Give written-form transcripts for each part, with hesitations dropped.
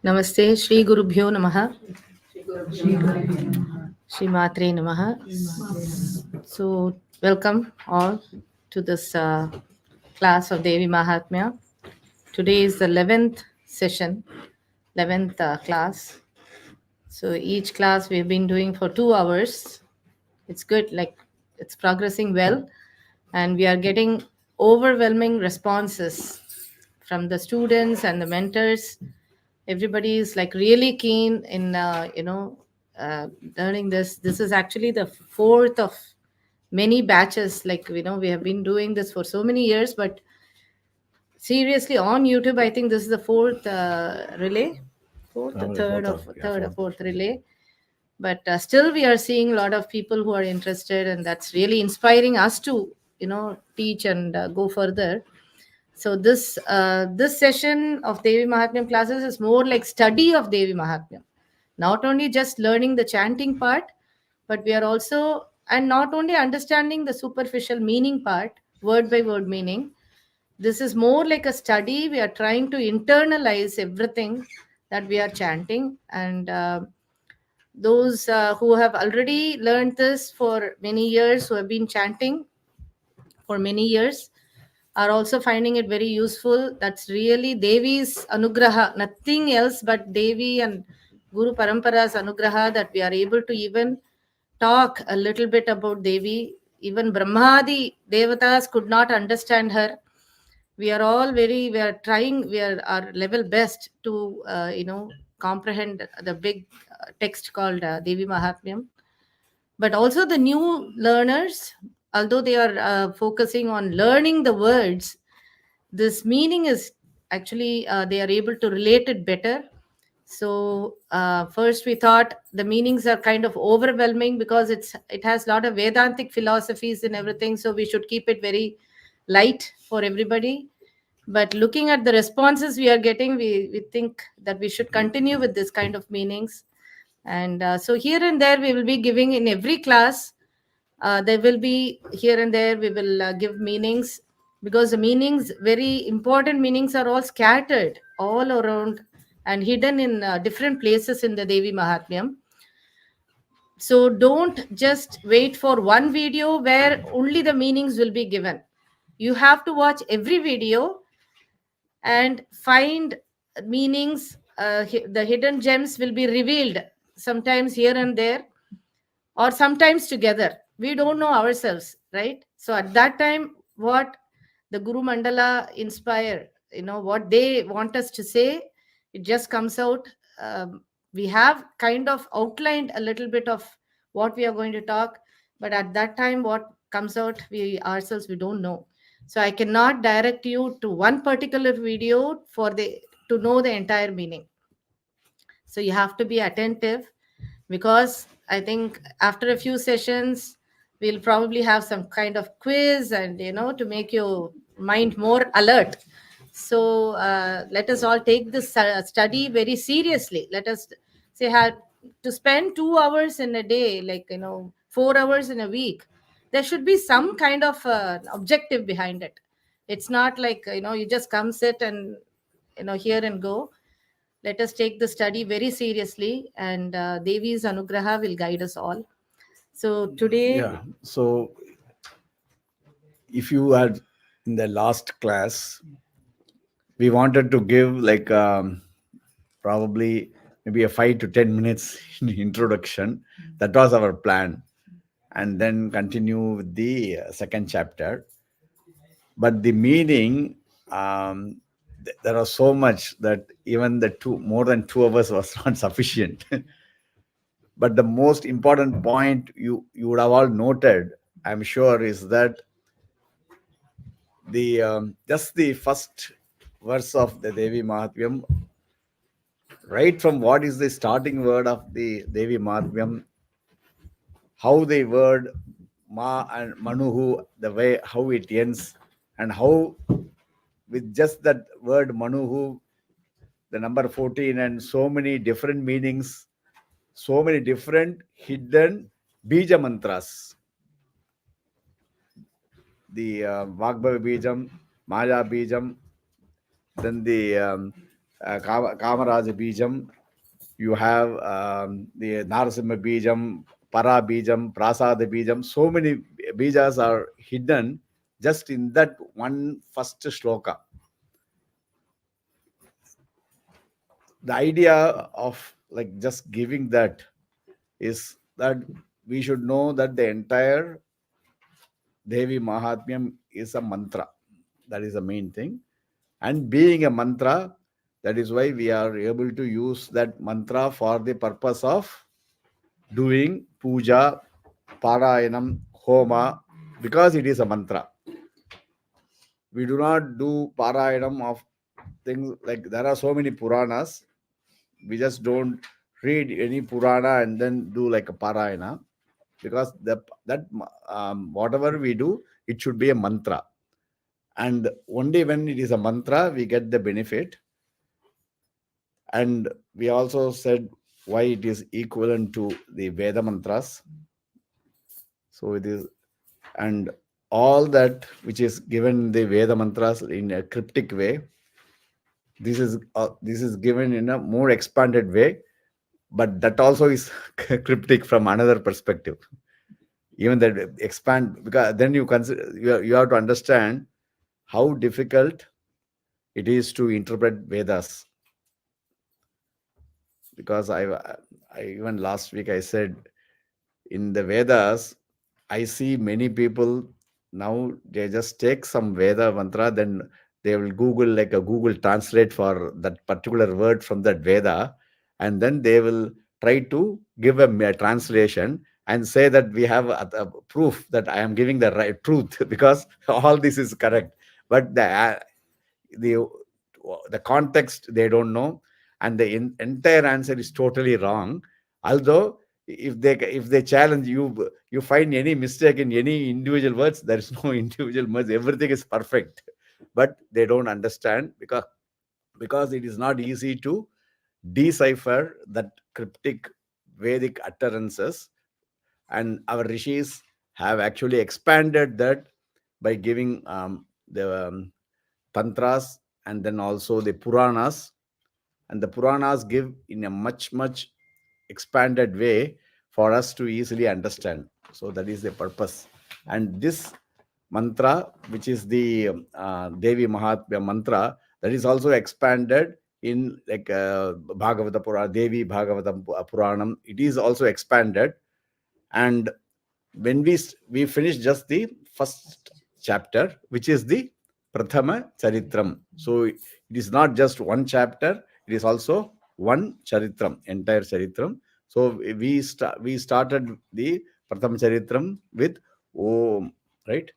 Namaste, Shri Gurubhyo Namaha, Shri Matre Namaha. So, welcome all to this class of Devi Mahatmya. Today is the 11th session, 11th class. So, each class we've been doing for 2 hours. It's good, like it's progressing well, and we are getting overwhelming responses from the students and the mentors. Everybody is like really keen in learning this. This is actually the fourth of many batches. Like we have been doing this for so many years, but seriously on YouTube, I think this is the fourth relay, third or fourth relay. But still we are seeing a lot of people who are interested, and that's really inspiring us to teach and go further. So this session of Devi Mahatmyam classes is more like study of Devi Mahatmyam, not only just learning the chanting part, but we are also, and not only understanding the superficial meaning part, word by word meaning. This is more like a study. We are trying to internalize everything that we are chanting, and those who have already learned this for many years, who have been chanting for many years, are also finding it very useful. That's really Devi's anugraha, nothing else but Devi and Guru Parampara's anugraha, that we are able to even talk a little bit about Devi. Even Brahmadi Devatas could not understand her. We are all we are trying, we are our level best to, comprehend the big text called Devi Mahatmyam. But also the new learners, although they are focusing on learning the words, this meaning is actually they are able to relate it better. So first we thought the meanings are kind of overwhelming because it has a lot of Vedantic philosophies and everything, so we should keep it very light for everybody. But looking at the responses we are getting, we think that we should continue with this kind of meanings. And so here and there we will be giving in every class. There will be here and there we will give meanings, because the meanings, very important meanings, are all scattered all around and hidden in different places in the Devi Mahatmyam. So don't just wait for one video where only the meanings will be given. You have to watch every video and find meanings. The hidden gems will be revealed, sometimes here and there, or sometimes together. We don't know ourselves, right? So at that time, what the Guru Mandala inspire, what they want us to say, it just comes out. We have kind of outlined a little bit of what we are going to talk, but at that time, what comes out, we ourselves, we don't know. So I cannot direct you to one particular video to know the entire meaning. So you have to be attentive, because I think after a few sessions, we'll probably have some kind of quiz, and to make your mind more alert. So let us all take this study very seriously. Let us say how to spend 2 hours in a day, like 4 hours in a week. There should be some kind of objective behind it. It's not like you just come sit and hear and go. Let us take the study very seriously, and Devi's Anugraha will guide us all. So today, Yeah. So if you had in the last class, we wanted to give like probably maybe a 5 to 10 minutes introduction. That was our plan, and then continue with the second chapter. But the meaning, there was so much that even the more than 2 hours was not sufficient. But the most important point you would have all noted, I'm sure, is that the just the first verse of the Devi Mahatmyam, right from what is the starting word of the Devi Mahatmyam, how the word Ma and Manuhu, the way how it ends, and how with just that word Manuhu, the number 14, and so many different meanings, so many different hidden bija mantras. The Vagbhava Bijam, Maya Bijam, then the Kamaraja Bijam, you have the Narasimha Bijam, Para Bijam, Prasada Bijam. So many Bijas are hidden just in that one first shloka. The idea of like just giving that is that we should know that the entire Devi Mahatmyam is a mantra. That is the main thing. And being a mantra, that is why we are able to use that mantra for the purpose of doing puja, parayanam, homa, because it is a mantra. We do not do parayanam of things like there are so many Puranas. We just don't read any Purana and then do like a parayana, because that whatever we do, it should be a mantra. And only when it is a mantra, we get the benefit. And we also said why it is equivalent to the Veda mantras. So it is, and all that which is given the Veda mantras in a cryptic way, this is given in a more expanded way, but that also is cryptic from another perspective. Even that expand, because then you consider you have to understand how difficult it is to interpret Vedas. Because I even last week I said, in the Vedas, I see many people now they just take some Veda mantra, then they will Google like a Google Translate for that particular word from that Veda, and then they will try to give a translation and say that we have a proof that I am giving the right truth because all this is correct. But the the context they don't know, and the entire answer is totally wrong. Although if they challenge you, you find any mistake in any individual words, there is no individual words, everything is perfect. But they don't understand because it is not easy to decipher that cryptic Vedic utterances. And our rishis have actually expanded that by giving the tantras and then also the Puranas. And the Puranas give in a much expanded way for us to easily understand. So that is the purpose. And this mantra, which is the Devi Mahatmya mantra, that is also expanded in like Bhagavata Purana, Devi Bhagavata Puranam. It is also expanded. And when we finish just the first chapter, which is the Prathama Charitram. So it is not just one chapter, it is also one Charitram, entire Charitram. So we started the Prathama Charitram with Om, right?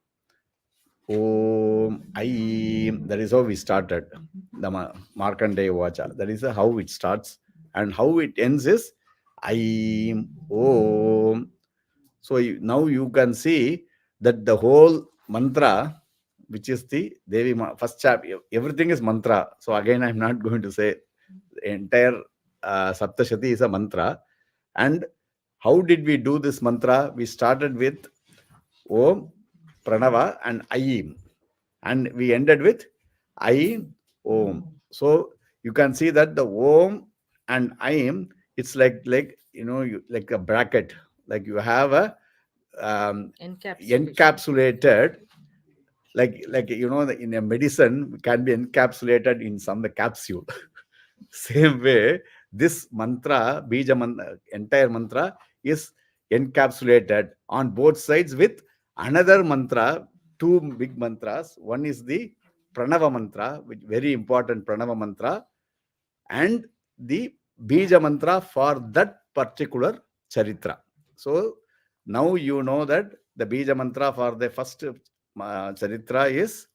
Om Aim. That is how we started the Markandeya Vacha. That is how it starts, and how it ends is Aim Om. So now you can see that the whole mantra, which is the first chapter, everything is mantra. So again, I'm not going to say the entire Saptashati is a mantra. And how did we do this mantra? We started with Om, Pranava, and Aim, and we ended with Aim, Om. So you can see that the Om and Aim, it's like like a bracket, like you have a encapsulated, like in a medicine can be encapsulated in some capsule. Same way, this mantra, bija mantra, entire mantra is encapsulated on both sides with another mantra, two big mantras. One is the Pranava mantra, which very important Pranava mantra, and the bija mantra for that particular charitra. So now you know that the bija mantra for the first charitra is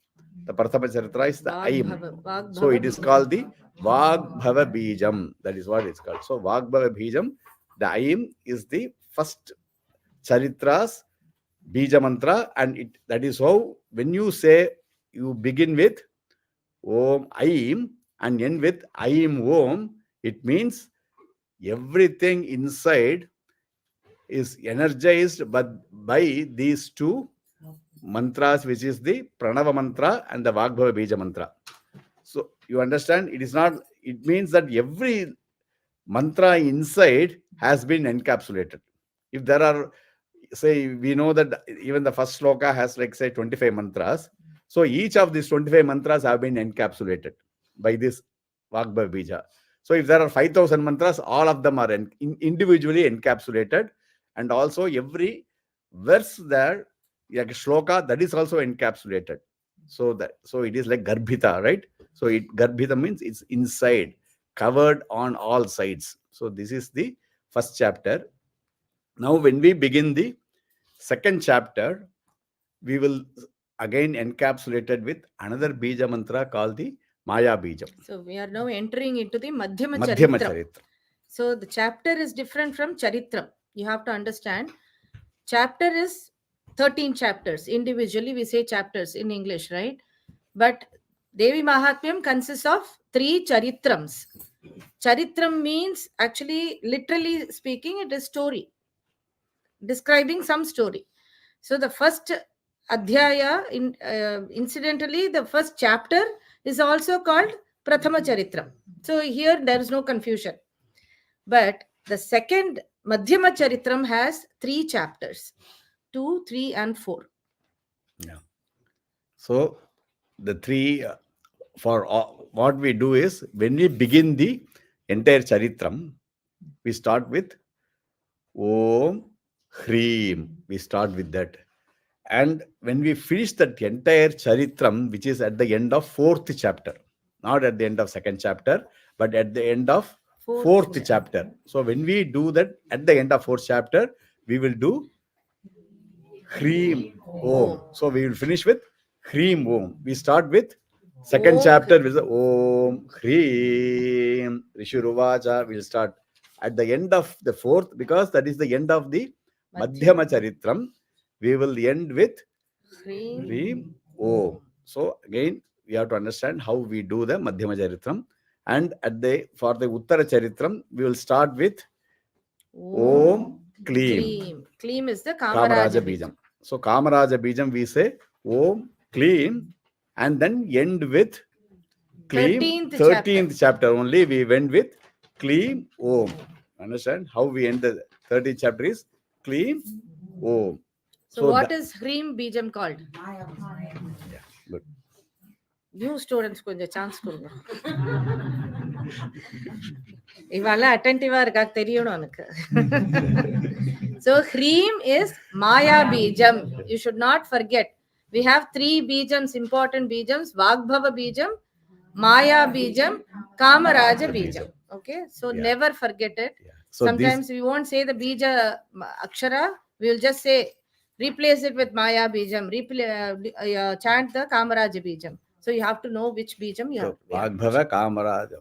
the Prathama charitra is the Aim. So it is called the Vagbhava Bijam. That is what it's called. So Vagbhava Bijam, the Aim is the first charitra's bija mantra, and that is how when you say you begin with Om Aim and end with Aim Om, it means everything inside is energized but by these two mantras, which is the Pranava mantra and the Vagbhava Bija mantra. So you understand, it is not, it means that every mantra inside has been encapsulated. If there are, say, we know that even the first sloka has like say 25 mantras. So each of these 25 mantras have been encapsulated by this Vagbhava Bija. So if there are 5,000 mantras, all of them are individually encapsulated, and also every verse there, like shloka, that is also encapsulated. So it is like garbhita, right? So garbhita means it's inside, covered on all sides. So this is the first chapter. Now when we begin the second chapter, we will again encapsulated with another bija mantra called the Maya Bijam. So we are now entering into the Madhyama Madhyama Charitram. Charitra. So the chapter is different from Charitram. You have to understand. Chapter is 13 chapters. Individually, we say chapters in English, right? But Devi Mahatmyam consists of 3 Charitrams. Charitram means, actually, literally speaking, it is story, describing some story. So the first adhyaya, incidentally, the first chapter is also called Prathama Charitram. So here there is no confusion. But the second Madhyama Charitram has 3 chapters, 2, 3, and 4. Yeah. So the three, for what we do is, when we begin the entire Charitram, we start with Om Hreem. We start with that. And when we finish that entire Charitram, which is at the end of 4th chapter, not at the end of 2nd chapter, but at the end of 4th chapter. So when we do that at the end of 4th chapter, we will do Hreem Om. So we will finish with Hreem Om. We start with second Om chapter with the Om Hreem Rishuruvacha. We'll start at the end of the 4th, because that is the end of the Madhyama Charitram. We will end with Hreem Om. So again, we have to understand how we do the Madhyama Charitram. And for the Uttara Charitram, we will start with Om Kleem. Kleem is the Kamaraja Kamaraja Bijam. So Kamaraja Bijam, we say Om Kleem, and then end with Kleem. 13th chapter only we went with Kleem Om. Understand how we end the 13th chapter is Kleem Om. So what is Hreem Bijam called? Yeah, good. New students கொஞ்சம் chance கொடுங்க. இவெல்லாம் அட்டென்டிவா இருக்கா தெரியணும் எனக்கு. So Hreem is Maya Bijam. You should not forget. We have 3 Bijams, important Bijams: Vagbhava Bijam, Maya Bijam, Kamaraja Bijam. Okay, so never forget it. So sometimes we won't say the Bija Akshara. We will just say, replace it with Maya Bijam, chant the Kamaraja Bijam. So you have to know which Bijam you have. Vagbhava Kamaraja.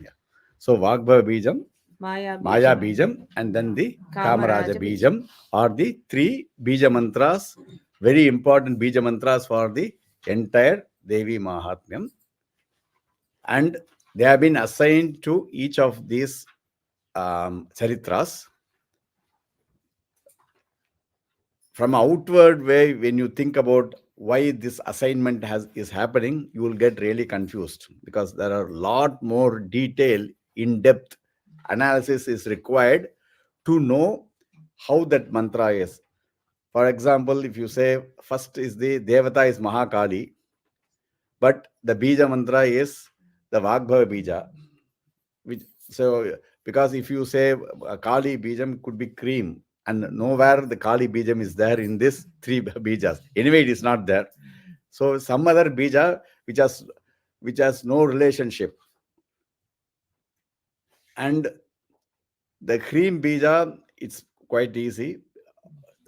Yeah. So Vagbhava Bijam, Maya Bijam, and then the Kamaraja Bijam are the 3 Bija mantras, very important Bija mantras for the entire Devi Mahatmyam. And they have been assigned to each of these Charitras. From outward way, when you think about why this assignment is happening, you will get really confused, because there are a lot more detail, in-depth analysis is required to know how that mantra is. For example, if you say first is the Devata is Mahakali, but the Bija mantra is the Vagbhava Bija. So because if you say Kali Bijam could be cream, and nowhere the Kali Bijam is there in this 3 Bijas. Anyway, it is not there. So some other Bija which has no relationship. And the cream Bija, it's quite easy,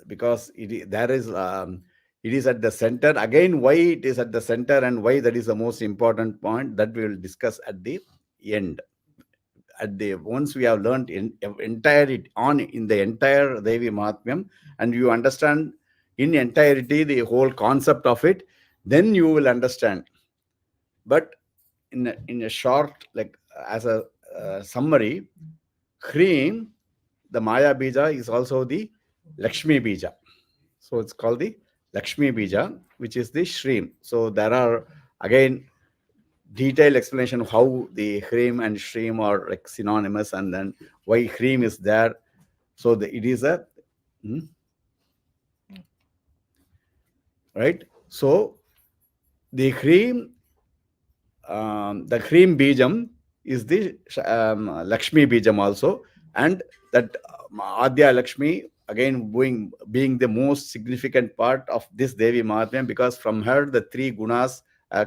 because it is at the center. Again, why it is at the center and why that is the most important point, that we will discuss at the end. Once we have learned in the entire Devi Mahatmyam, and you understand in entirety the whole concept of it, then you will understand. But in a short, like as a summary, Hreem, the Maya Bija, is also the Lakshmi Bija. So it's called the Lakshmi Bija, which is the Shreem. So there are again detailed explanation of how the Hrim and Shrim are like synonymous, and then why Hrim is there. So it is a right. So the Hrim, the Hrim Bijam is the Lakshmi Bijam also, and that Adya Lakshmi again being the most significant part of this Devi Mahatmyam, because from her the three gunas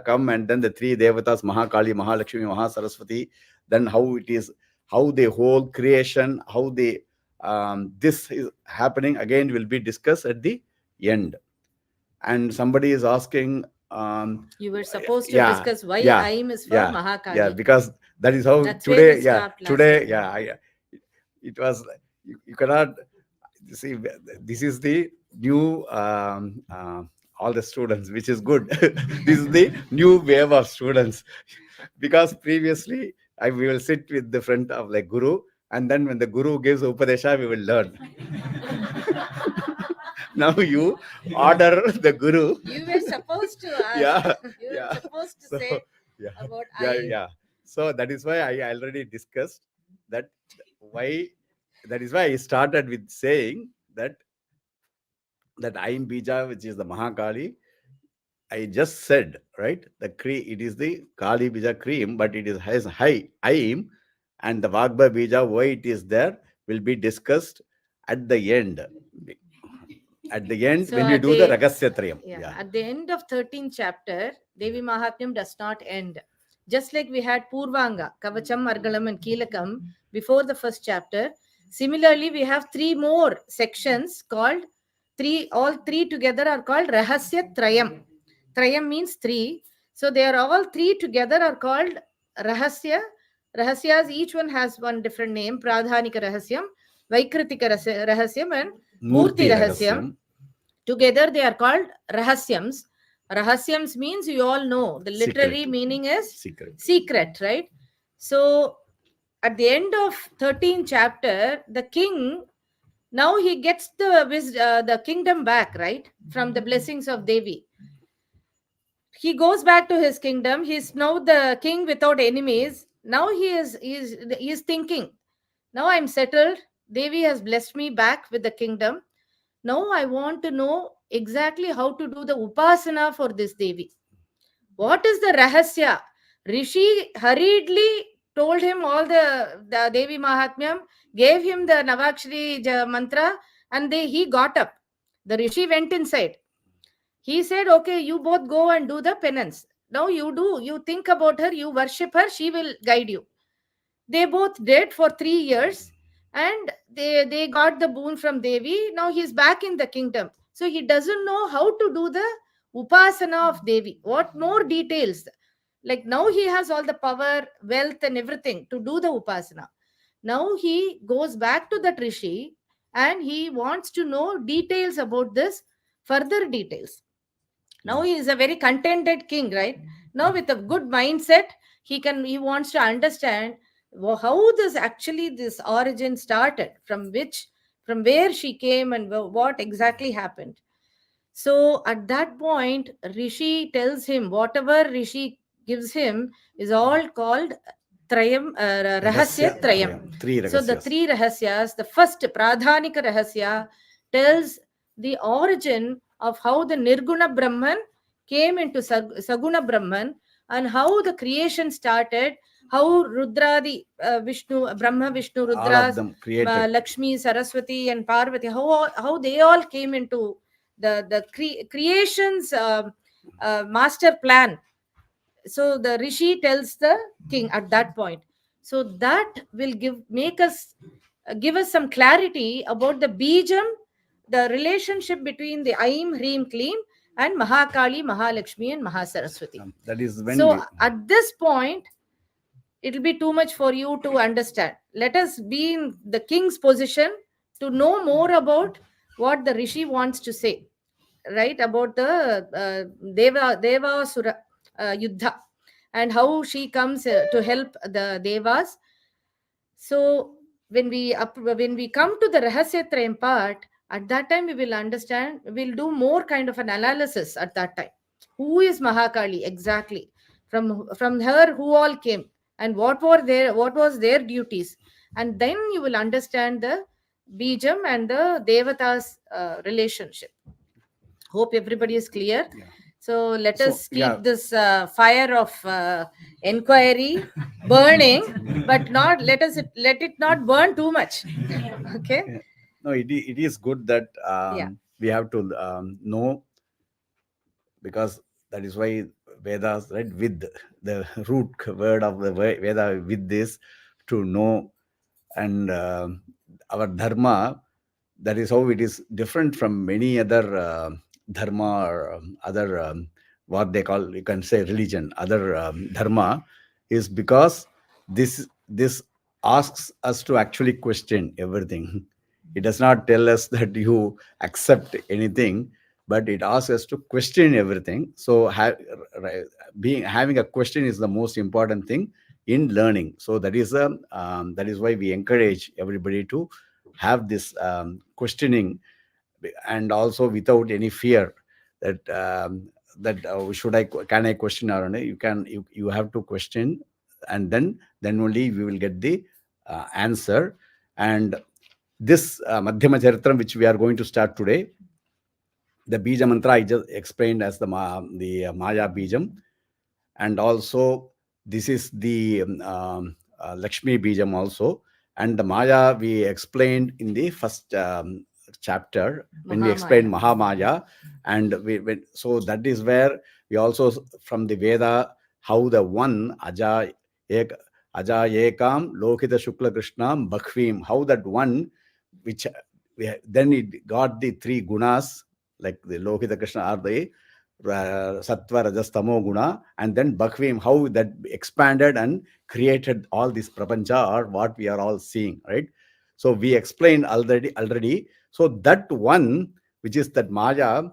come, and then the three devatas, Mahakali, Mahalakshmi, Mahasaraswati. Then how it is, how the whole creation, how the this is happening again will be discussed at the end. And somebody is asking, You were supposed to yeah, discuss why yeah, Aim is for yeah, yeah, Mahakali. because that is how That's where we today, yeah, stopped last today, time. yeah, it was, you cannot see, this is the new all the students, which is good. This is the new wave of students, because previously we will sit with the front of like guru, and then when the guru gives upadesha, we will learn. Now you order the guru. You were supposed to ask. Yeah, You were yeah. supposed to So say yeah, about yeah, Aim. yeah. So that is why I already discussed that, why, that is why I started with saying that Aim Bija, which is the Mahakali, I just said, right? It is the Kali Bija cream, but it is has high Aim, and the Vagba Bija, why it is there, will be discussed at the end. At the end, So when we at do the the Ragasyatrayam. yeah, at the end of 13th chapter, Devi Mahatmyam does not end. Just like we had Purvanga, Kavacham, Argalam, and Kilakam before the first chapter. Similarly, we have three more sections called all three together are called Rahasya Trayam. Trayam means three. So they are all three together are called Rahasya. Rahasyas, each one has one different name. Pradhanika Rahasyam, Vaikritika Rahasyam, and Murti Murti Rahasyam. Rahasyam. Together they are called Rahasyams. Rahasyams means you all know. The literary Secret. meaning is Secret. secret, right? So at the end of 13th chapter, the king, now he gets the kingdom back, right? From the blessings of Devi. He goes back to his kingdom. He's now the king without enemies. Now he is thinking, now I'm settled. Devi has blessed me back with the kingdom. Now I want to know exactly how to do the upasana for this Devi. What is the rahasya? Rishi hurriedly told him all the Devi Mahatmyam, gave him the Navakshari mantra, and he got up. The Rishi went inside. He said, okay, you both go and do the penance. Now you think about her, you worship her, she will guide you. They both did for 3 years, and they got the boon from Devi. Now he's back in the kingdom. So he doesn't know how to do the upasana of Devi. What more details? Like now he has all the power, wealth, and everything to do the upasana. Now he goes back to that Rishi and he wants to know details about this, further details. Now he is a very contented king, right? Now with a good mindset, he wants to understand how this origin started, from where she came, and what exactly happened. So at that point, Rishi tells him whatever Rishi gives him is all called Trayam, Rahasya Trayam. Three So the Rahasyas. three Rahasyas, the first Pradhanika Rahasya tells the origin of how the Nirguna Brahman came into Saguna Brahman, and how the creation started, how Rudradi, Vishnu, Brahma, Vishnu, All of Rudras, them created. Lakshmi, Saraswati, and Parvati, how they all came into the creation's master plan. So the Rishi tells the king at that point. So that will give us some clarity about the Bijam, the relationship between the Aim, Hrim, Klim, and Mahakali, Mahalakshmi, and Mahasaraswati. That is when So at this point, it will be too much for you to understand. Let us be in the king's position to know more about what the Rishi wants to say, right? About the Deva Sura Yuddha, and how she comes to help the Devas. So when we come to the Rahasyatrayam part, at that time we will understand, we'll do more kind of an analysis at that time. Who is Mahakali exactly? from her who all came, and what was their duties, and then you will understand the bijam and the devatas relationship. Hope everybody is clear. Yeah. So let So, us keep this fire of inquiry burning, but not let it not burn too much. Okay. yeah. No, it is good that Yeah. we have to know, because that is why Vedas, right? With the root word of the Veda, with this to know, and our dharma, that is how it is different from many other dharma, or other what they call, you can say, religion, other dharma, is because this asks us to actually question everything. It does not tell us that you accept anything, but it asks us to question everything. So having a question is the most important thing in learning. So that is why we encourage everybody to have this questioning, and also without any fear that should I, can I question or not. You have to question, and then only we will get the answer. And this Madhyama Charitram, which we are going to start today, the Bija Mantra I just explained as the Maya Bijam, and also this is the Lakshmi Bijam also. And the Maya we explained in the first chapter when we explained Mahamaya. And so that is where we also, from the Veda, how the one Aja Ekam Lokita Shukla Krishnam Bhakvim, how that one, which then it got the three gunas, like the Lokita Krishna are the Sattva, Rajas, Tamo Guna, and then Bhakvim, how that expanded and created all this prapancha, or what we are all seeing, right? So we explained already. So that one, which is that Maya,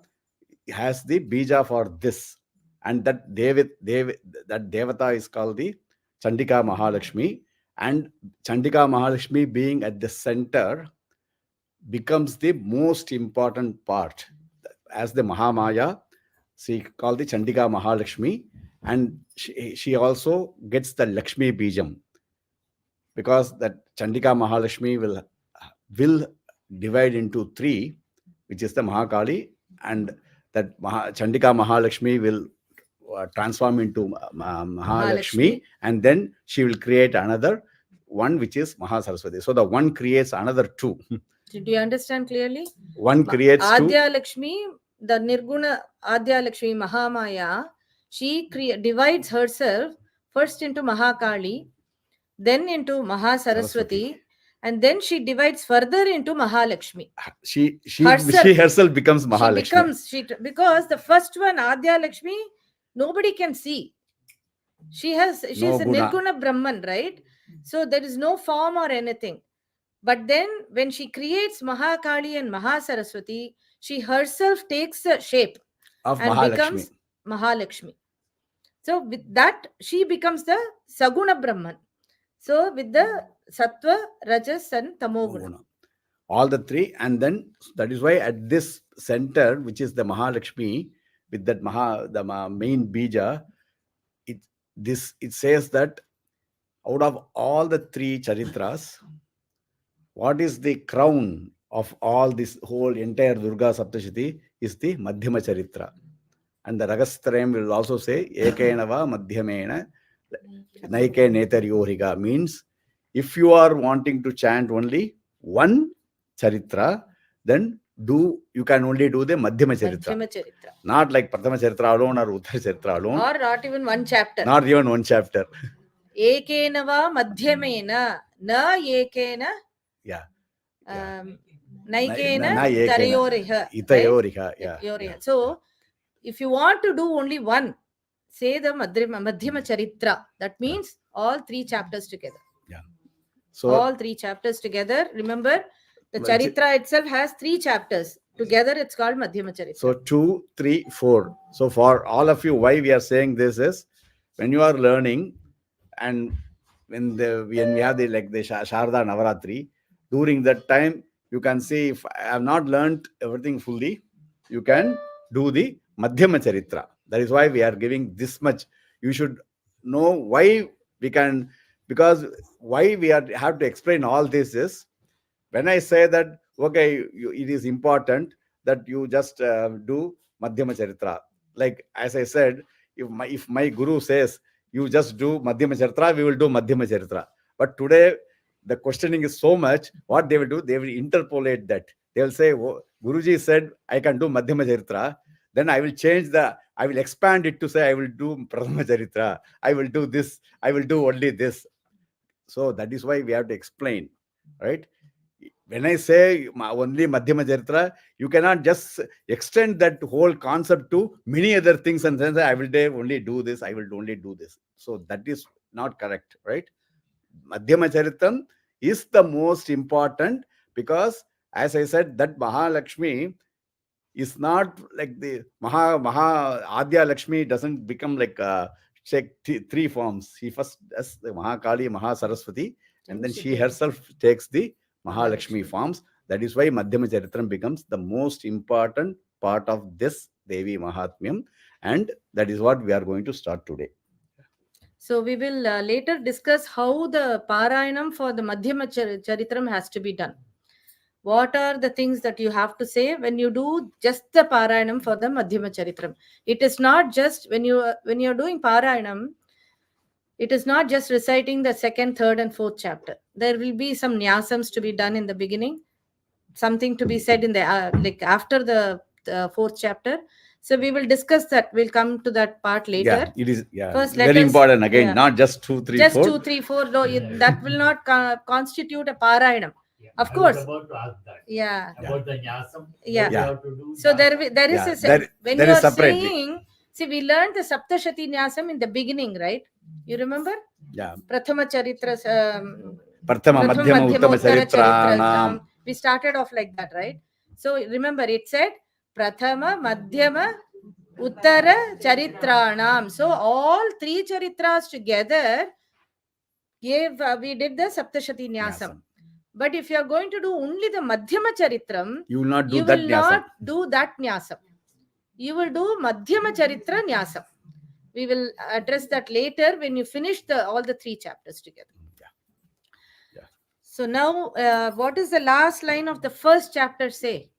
has the bija for this, and that that Devata is called the Chandika Mahalakshmi, and Chandika Mahalakshmi being at the center becomes the most important part. As the Mahamaya, she called the Chandika Mahalakshmi, and she also gets the Lakshmi Bijam, because that Chandika Mahalakshmi will divide into three, which is the Mahakali, and that Chandika Mahalakshmi will transform into Mahalakshmi, and then she will create another one, which is Mahasaraswati. So the one creates another two. Did you understand clearly? One creates Adya Lakshmi, the Nirguna Adya Lakshmi Mahamaya, she divides herself first into Mahakali, then into Mahasaraswati, and then she divides further into Mahalakshmi. She herself becomes Mahalakshmi. Because the first one, Adya Lakshmi, nobody can see. She's a Nirguna Brahman, right? So there is no form or anything. But then when she creates Mahakali and Mahasaraswati, she herself takes the shape of and becomes Mahalakshmi. So with that, she becomes the Saguna Brahman. So with the Sattva, Rajas and Tamoguna. All the three. And then that is why at this center, which is the Mahalakshmi, with that the main bija, it says that out of all the three charitras, what is the crown of all this whole entire Durga Saptashati is the Madhyama Charitra. And the Ragastrayam will also say Ekenava Madhyamena Naike Netaryorika, means if you are wanting to chant only one Charitra, then you can only do the Madhyama Charitra. Not like Prathama Charitra alone or Uttara Charitra alone. Or not even one chapter. Not even one chapter. Ekenava Madhyamena Na Ekena. Yeah. Naikena Itayoriha. Yeah. So if you want to do only one, say the Madhyama Charitra. That means all three chapters together. Yeah. So all three chapters together. Remember, the Charitra itself has three chapters. Together, it's called Madhyama Charitra. So 2, 3, 4. So for all of you, why we are saying this is, when you are learning, and when we have the Sharda Navaratri, during that time, you can say, if I have not learned everything fully, you can do the Madhyama Charitra. That is why we are giving this much. You should know why we can, because why we have to explain all this is, when I say that, okay, it is important that you just do Madhyama Charitra. Like, as I said, if my guru says, you just do Madhyama Charitra, we will do Madhyama Charitra. But today, the questioning is so much, what they will do, they will interpolate that. They will say, oh, Guruji said, I can do Madhyama Charitra. Then I will expand it to say, I will do Prathama Charitra. I will do this. I will do only this. So that is why we have to explain, right? When I say only Madhyama Charitra, you cannot just extend that whole concept to many other things and then say, I will only do this, I will only do this. So that is not correct, right? Madhyama Charitam is the most important, because, as I said, that Mahalakshmi is not like the Adya Lakshmi doesn't become like check three forms. He first does the Mahakali, Saraswati, and then she herself takes the Mahalakshmi forms. That is why Madhyama Charitram becomes the most important part of this Devi Mahatmyam, and that is what we are going to start today. So we will later discuss how the Parayanam for the Madhyama Charitram has to be done. What are the things that you have to say when you do just the Parayanam for the Madhyama Charitram? It is not just when you are doing Parayanam, it is not just reciting the second, third, and fourth chapter. There will be some nyasams to be done in the beginning, something to be said in the like after the fourth chapter. So we will discuss that. We'll come to that part later. Yeah, it is First, very important again. Not just 2, 3, just 4. 2, 3, 4. No, that will not constitute a Parayanam. Of course. I was about to ask that. Yeah. About the nyasam. Yeah. What you have to do. So there is when there you is are separately. saying, see, we learned the Saptashati Nyasam in the beginning, right? You remember? Yeah. Prathama Charitra. Prathama Madhyama Uttama Charitranam. We started off like that, right? So remember, it said Prathama, Madhyama, Uttara Charitranam. So all three Charitras together we did the Saptashati Nyasam. But if you are going to do only the Madhyama Charitram, you will not do that Nyasam. You will do Madhyama Charitra Nyasam. We will address that later when you finish all the three chapters together. Yeah. So now, what is the last line of the first chapter say?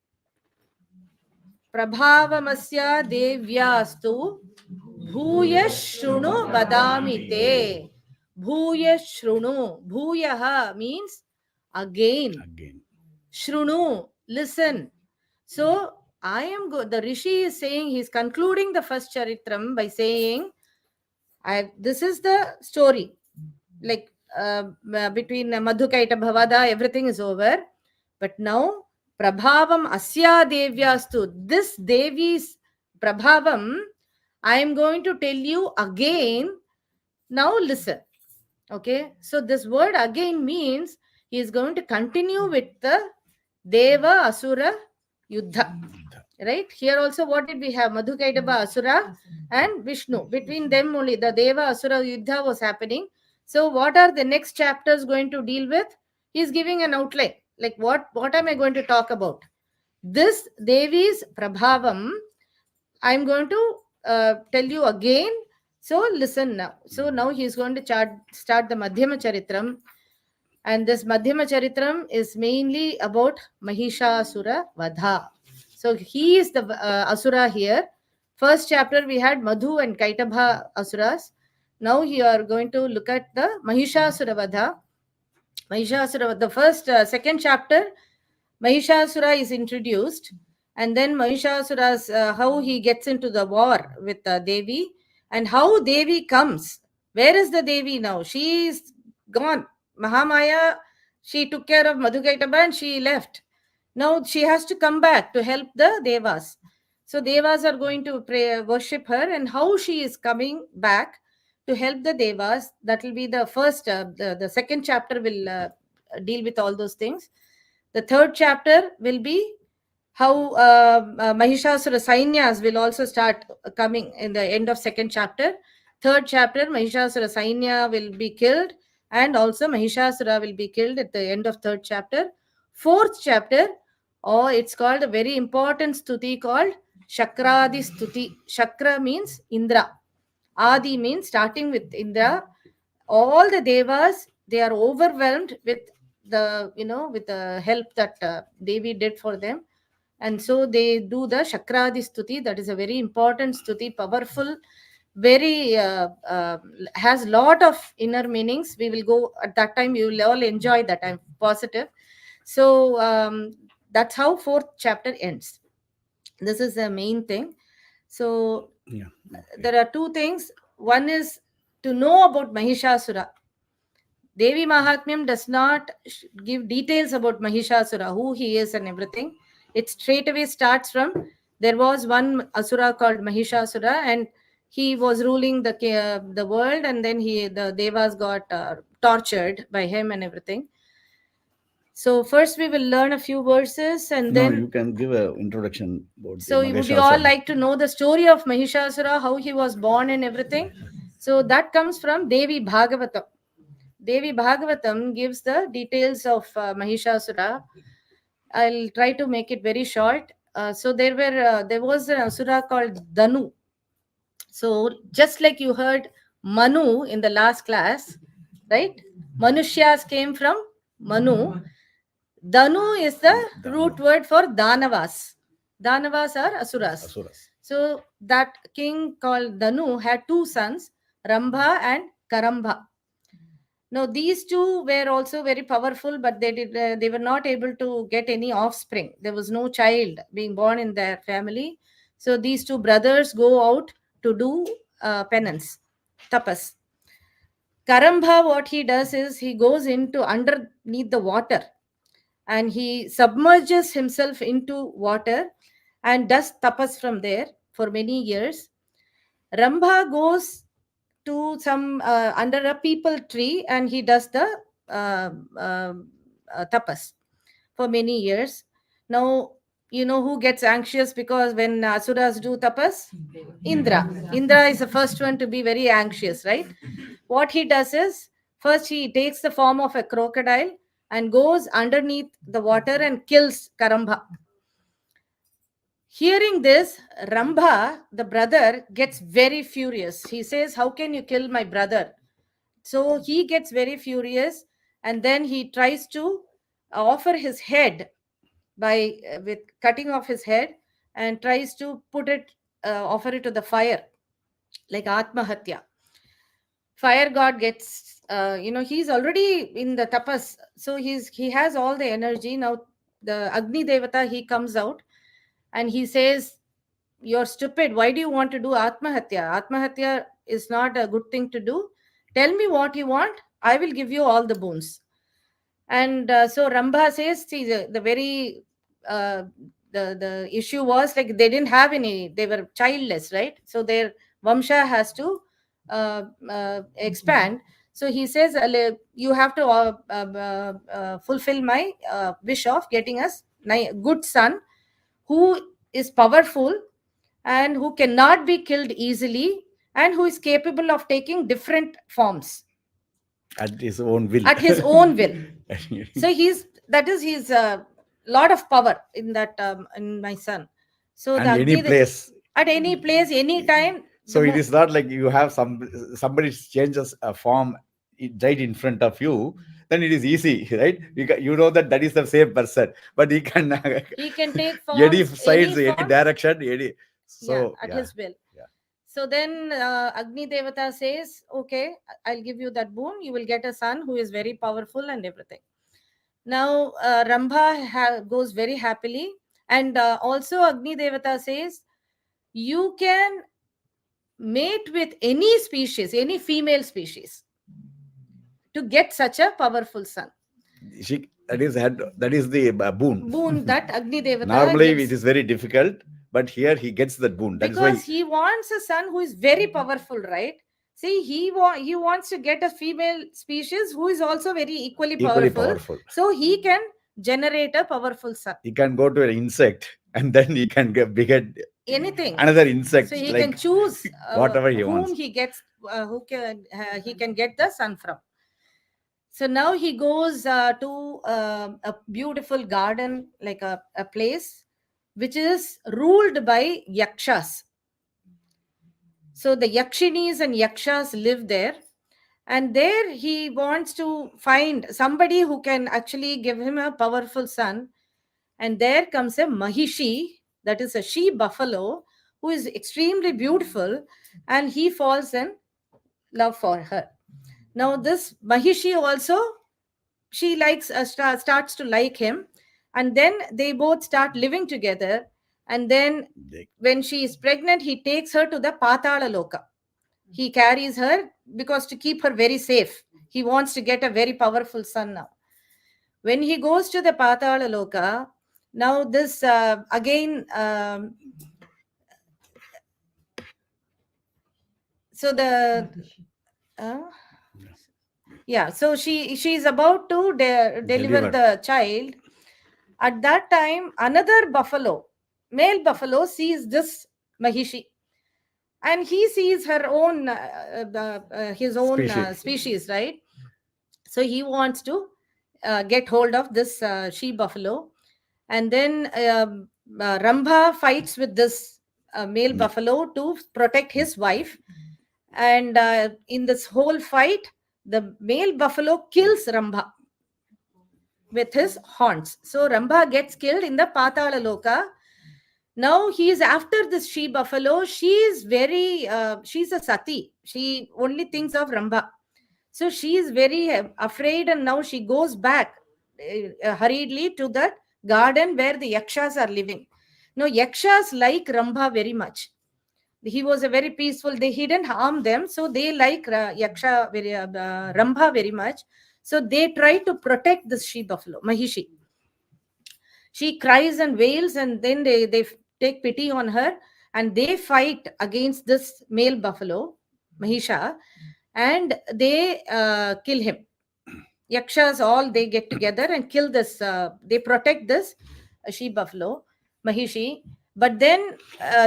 Prabhavamasya devyastu bhuya shrunu vadamite. Bhuya shrunu. Bhuyaha means again. Shrunu, listen. So I am good. The Rishi is saying, he's concluding the first Charitram by saying, this is the story. Like between Madhukaita Bhavada, everything is over. But now, Prabhavam Asya Devyastu, this Devi's Prabhavam, I am going to tell you again. Now listen. Okay. So this word again means he is going to continue with the Deva Asura Yuddha. Right? Here also, what did we have? Madhukaitaba Asura and Vishnu. Between them only, the Deva Asura Yuddha was happening. So what are the next chapters going to deal with? He is giving an outline. Like what am I going to talk about? This Devi's Prabhavam, I am going to tell you again. So listen now. So now he is going to start the Madhyama Charitram. And this Madhyama Charitram is mainly about Mahishasura Vadha. So he is the Asura here. First chapter we had Madhu and Kaitabha Asuras. Now you are going to look at the Mahishasura Vadha. Mahishasura, the first, second chapter, Mahishasura is introduced. And then Mahishasura's, how he gets into the war with Devi. And how Devi comes. Where is the Devi now? She is gone. Mahamaya, she took care of Madhukaitaba and she left. Now she has to come back to help the Devas. So Devas are going to worship her, and how she is coming back to help the Devas. That will be the first, the second chapter will deal with all those things. The third chapter will be how Mahishasura Sainyas will also start coming in the end of second chapter. Third chapter, Mahishasura Sainya will be killed, and also Mahishasura will be killed at the end of third chapter. Fourth chapter, it's called a very important stuti called Shakradi Stuti. Shakra means Indra. Adi means starting with Indra. All the devas, they are overwhelmed with the, with the help that Devi did for them. And so they do the Shakradi Stuti. That is a very important stuti, powerful, very has lot of inner meanings. We will go at that time. You will all enjoy that. I'm positive. So that's how fourth chapter ends. This is the main thing. So Yeah. there are two things. One is to know about Mahishasura. Devi Mahatmyam does not give details about Mahishasura, who he is and everything. It straight away starts from there was one Asura called Mahishasura, and he was ruling the world, and then the Devas got tortured by him and everything. So first we will learn a few verses, and No, then you can give an introduction about so the would you all Mahishasura. like to know the story of Mahishasura, how he was born and everything? So that comes from Devi Bhagavatam. Devi Bhagavatam gives the details of Mahishasura. I'll try to make it very short. So there was an asura called Danu. So just like you heard Manu in the last class, right? Manushyas came from Manu. Danu is the root word for Danavas. Danavas are asuras. Asuras. So that king called Danu had two sons, Rambha and Karambha. Now these two were also very powerful, but they were not able to get any offspring. There was no child being born in their family. So these two brothers go out to do penance, tapas. Karambha, what he does is he goes into underneath the water, and he submerges himself into water and does tapas from there for many years. Rambha goes to some under a peepal tree, and he does the uh, uh, tapas for many years. Now, you know who gets anxious because when asuras do tapas? Indra. Indra is the first one to be very anxious, right? What he does is first he takes the form of a crocodile and goes underneath the water and kills Karambha. Hearing this, Rambha, the brother, gets very furious. He says, "How can you kill my brother?" So he gets very furious, and then he tries to offer his head by with cutting off his head, and tries to offer it to the fire, like Atmahatya. Fire god gets, he's already in the tapas, so he has all the energy. Now the Agni Devata, he comes out and he says, "You're stupid. Why do you want to do Atmahatya? Atmahatya is not a good thing to do. Tell me what you want. I will give you all the boons." And so Rambha says, see, the very the issue was like they didn't have any, they were childless, right? So their Vamsha has to expand. So he says, you have to fulfill my wish of getting us good son who is powerful and who cannot be killed easily and who is capable of taking different forms At his own will. at his own will. So he's lot of power in that in my son. So and any place. at any place, any time. So it is not like you have somebody changes a form right in front of you, then it is easy, right? You know that is the same person, but he can take forms, any sides, any any direction, any. So at his will. Yeah. So then Agni Devata says, "Okay, I'll give you that boon. You will get a son who is very powerful and everything." Now Rambha goes very happily, and also Agni Devata says, "You can mate with any species, any female species, to get such a powerful son." That is the boon. Boon that Agni Devata Normally gives. it is very difficult, but here he gets that boon. That Because is why he wants a son who is very powerful, right? See, he wants to get a female species who is also very equally powerful. So he can generate a powerful son. He can go to an insect and then he can get Anything, another insect. So he like can choose whatever he whom wants. he gets, he can get the son from. So now he goes to a beautiful garden, like a place which is ruled by yakshas. So the Yakshinis and Yakshas live there. And there he wants to find somebody who can actually give him a powerful son. And there comes a Mahishi, that is a she buffalo, who is extremely beautiful, and he falls in love for her. Now, this Mahishi also, she likes starts to like him, and then they both start living together. And then, when she is pregnant, he takes her to the Patala Loka. He carries her because to keep her very safe. He wants to get a very powerful son now. When he goes to the Patala Loka, now this again, so the yeah, so she's about to deliver the child. At that time, another buffalo, male buffalo, sees this Mahishi, and he sees her own his own species, right? So he wants to get hold of this she buffalo, and then Rambha fights with this male buffalo to protect his wife. And in this whole fight, the male buffalo kills Rambha with his horns. So Rambha gets killed in the Patala Loka. Now he is after this she buffalo. She is very, she's a sati. She only thinks of Rambha. So she is very afraid, and now she goes back hurriedly to the garden where the Yakshas are living. Now Yakshas like Rambha very much. He was a very peaceful, he didn't harm them, so they like Yaksha very, Rambha very much. So they try to protect this she buffalo, Mahishi. She cries and wails, and then they take pity on her, and they fight against this male buffalo, Mahisha, and they kill him. Yakshas all, they get together and kill this, they protect this she buffalo, Mahishi. But then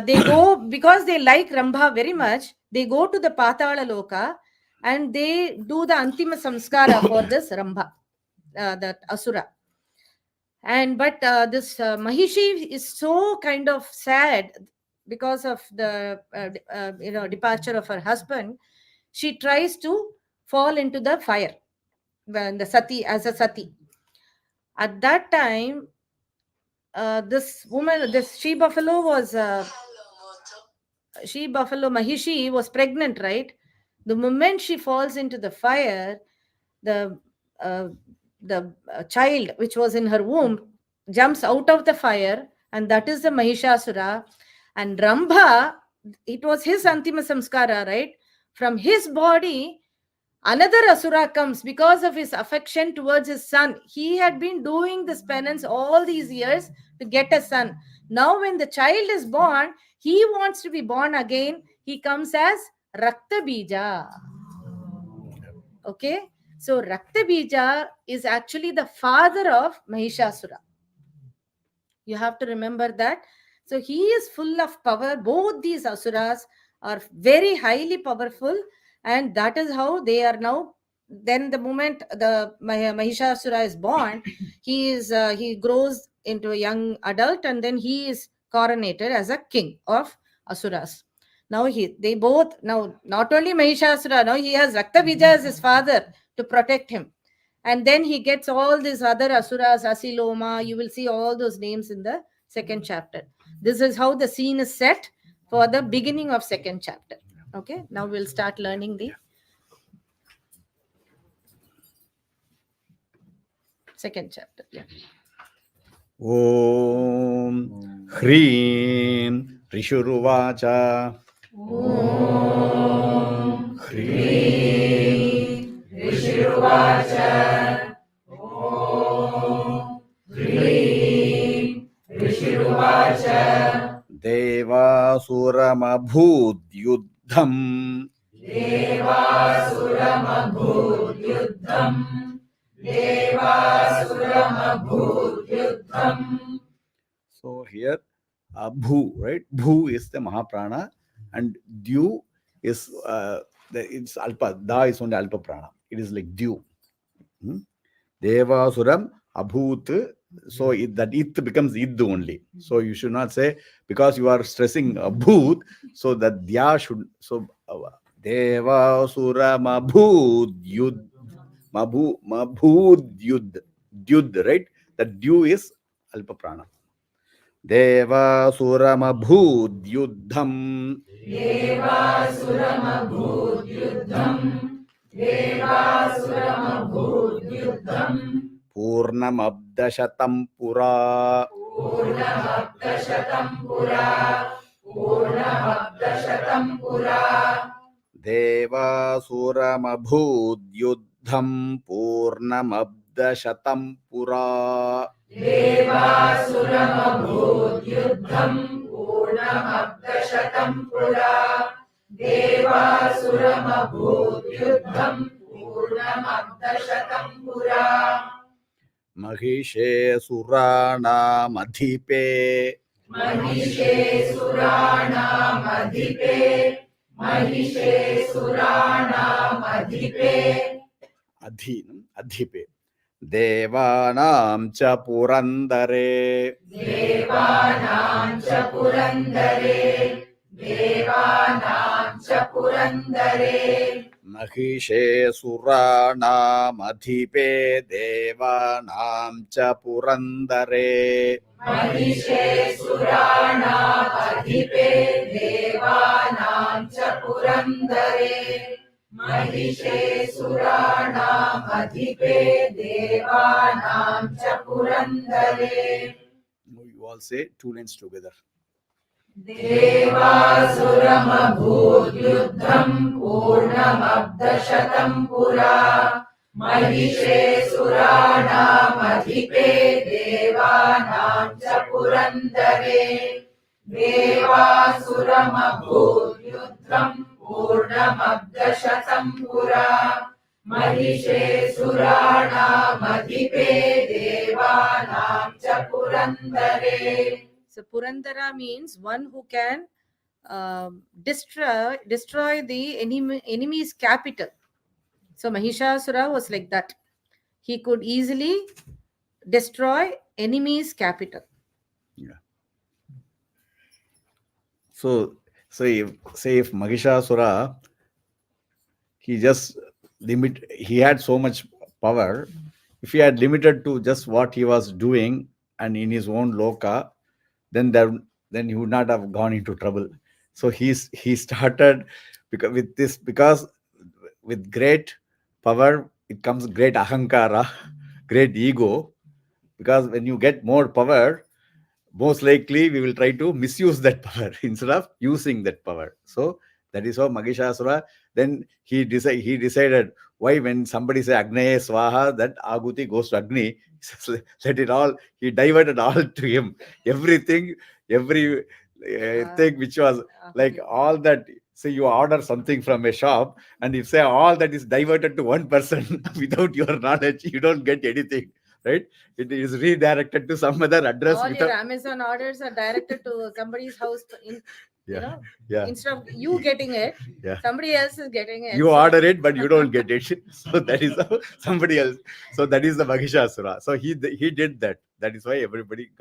they go, because they like Rambha very much, they go to the Patala Loka and they do the Antima Samskara for this Rambha, that Asura. And but this Mahishi is so kind of sad because of the departure of her husband. She tries to fall into the fire, the sati, as a sati. At that time, this woman, this she buffalo was she buffalo Mahishi was pregnant, right? The moment she falls into the fire, the child which was in her womb jumps out of the fire, and that is the Mahishasura. And Rambha, it was his Antima Samskara, right? From his body, another Asura comes because of his affection towards his son. He had been doing this penance all these years to get a son. Now, when the child is born, he wants to be born again. He comes as Rakta Bija. Okay? So, Rakta Bija is actually the father of Mahishasura. You have to remember that. So, he is full of power. Both these Asuras are very highly powerful, and that is how they are now. Then the moment the Mahishasura is born, he grows into a young adult, and then he is coronated as a king of Asuras. Now they both, now not only Mahishasura, now he has Rakta Bija as his father to protect him. And then he gets all these other Asuras, Asiloma. You will see all those names in the second chapter. This is how the scene is set for the beginning of second chapter. Okay, now we'll start learning the second chapter. Yeah. Om Hrim Rishuruvacha. Om Hrim Rishuruvacha. Om Hrim Rishuruvacha. Devasuramabhudyuddham. Devasuramabhudyuddham. Devasuramabhudyuddham. So here, Bhu, right? Bhu is the Mahaprana, and Dyu is it's Alpa. Da is only Alpa Prana. It is like Dyu. Devasuram Abhut. So that it becomes id only. So you should not say, because you are stressing abhut, so that dya should, so deva sura mabhut yud, mabhut yud, right? That dyu is alpa prana. Deva sura mabhut yuddham. Devasuramabhudyuddham Devasuramabhudyuddham Purnamabdashatam pura. Purnamabdashatam pura Purnamabdashatam pura Devasuramabhudyuddham purnamabdashatam pura. Devasuramabhudyuddham Purnamabdashatam pura Devasuramabhudyuddham Purnamabdashatam pura Mahishe surana madhipe. Mahishe Surana Madhipe Mahishe Surana Madhipe Adhipe. Devanam cha purandare. Devanam cha Purandare Devanam cha Purandare Mahishe surana madhipe. Devanam cha purandare. Mahishe Surana Madhipe Devanam cha Purandare Mahishe Surana Madhipe Devanam cha Purandare You all say two lines together. Devasuramabhudyuddham Purnamabdashatam pura Mahishe Surana Madhipe Devanam cha Purandare Devasuramabhudyuddham Purnamabdashatam pura Mahishe Surana Madhipe Devanam cha Purandare So Purandara means one who can destroy the enemy's capital. So Mahishasura was like that. He could easily destroy enemy's capital. Yeah. So if Mahishasura, he had so much power. If he had limited to just what he was doing and in his own loka, then he would not have gone into trouble. So he started, because with great power it comes great ahankara, great ego. Because when you get more power, most likely we will try to misuse that power instead of using that power. So that is how Mahishasura, then he decided, why when somebody say Agnaye Swaha, that Aguti goes to Agni, let it all, he diverted all to him. Every thing which was like all that. Say you order something from a shop and if say all that is diverted to one person without your knowledge, you don't get anything, right? It is redirected to some other address. All your Amazon orders are directed to somebody's house instead of you getting it, somebody else is getting it. You order it, but you don't get it. So that is how somebody else. So that is the Mahishasura. So he did that. That is why everybody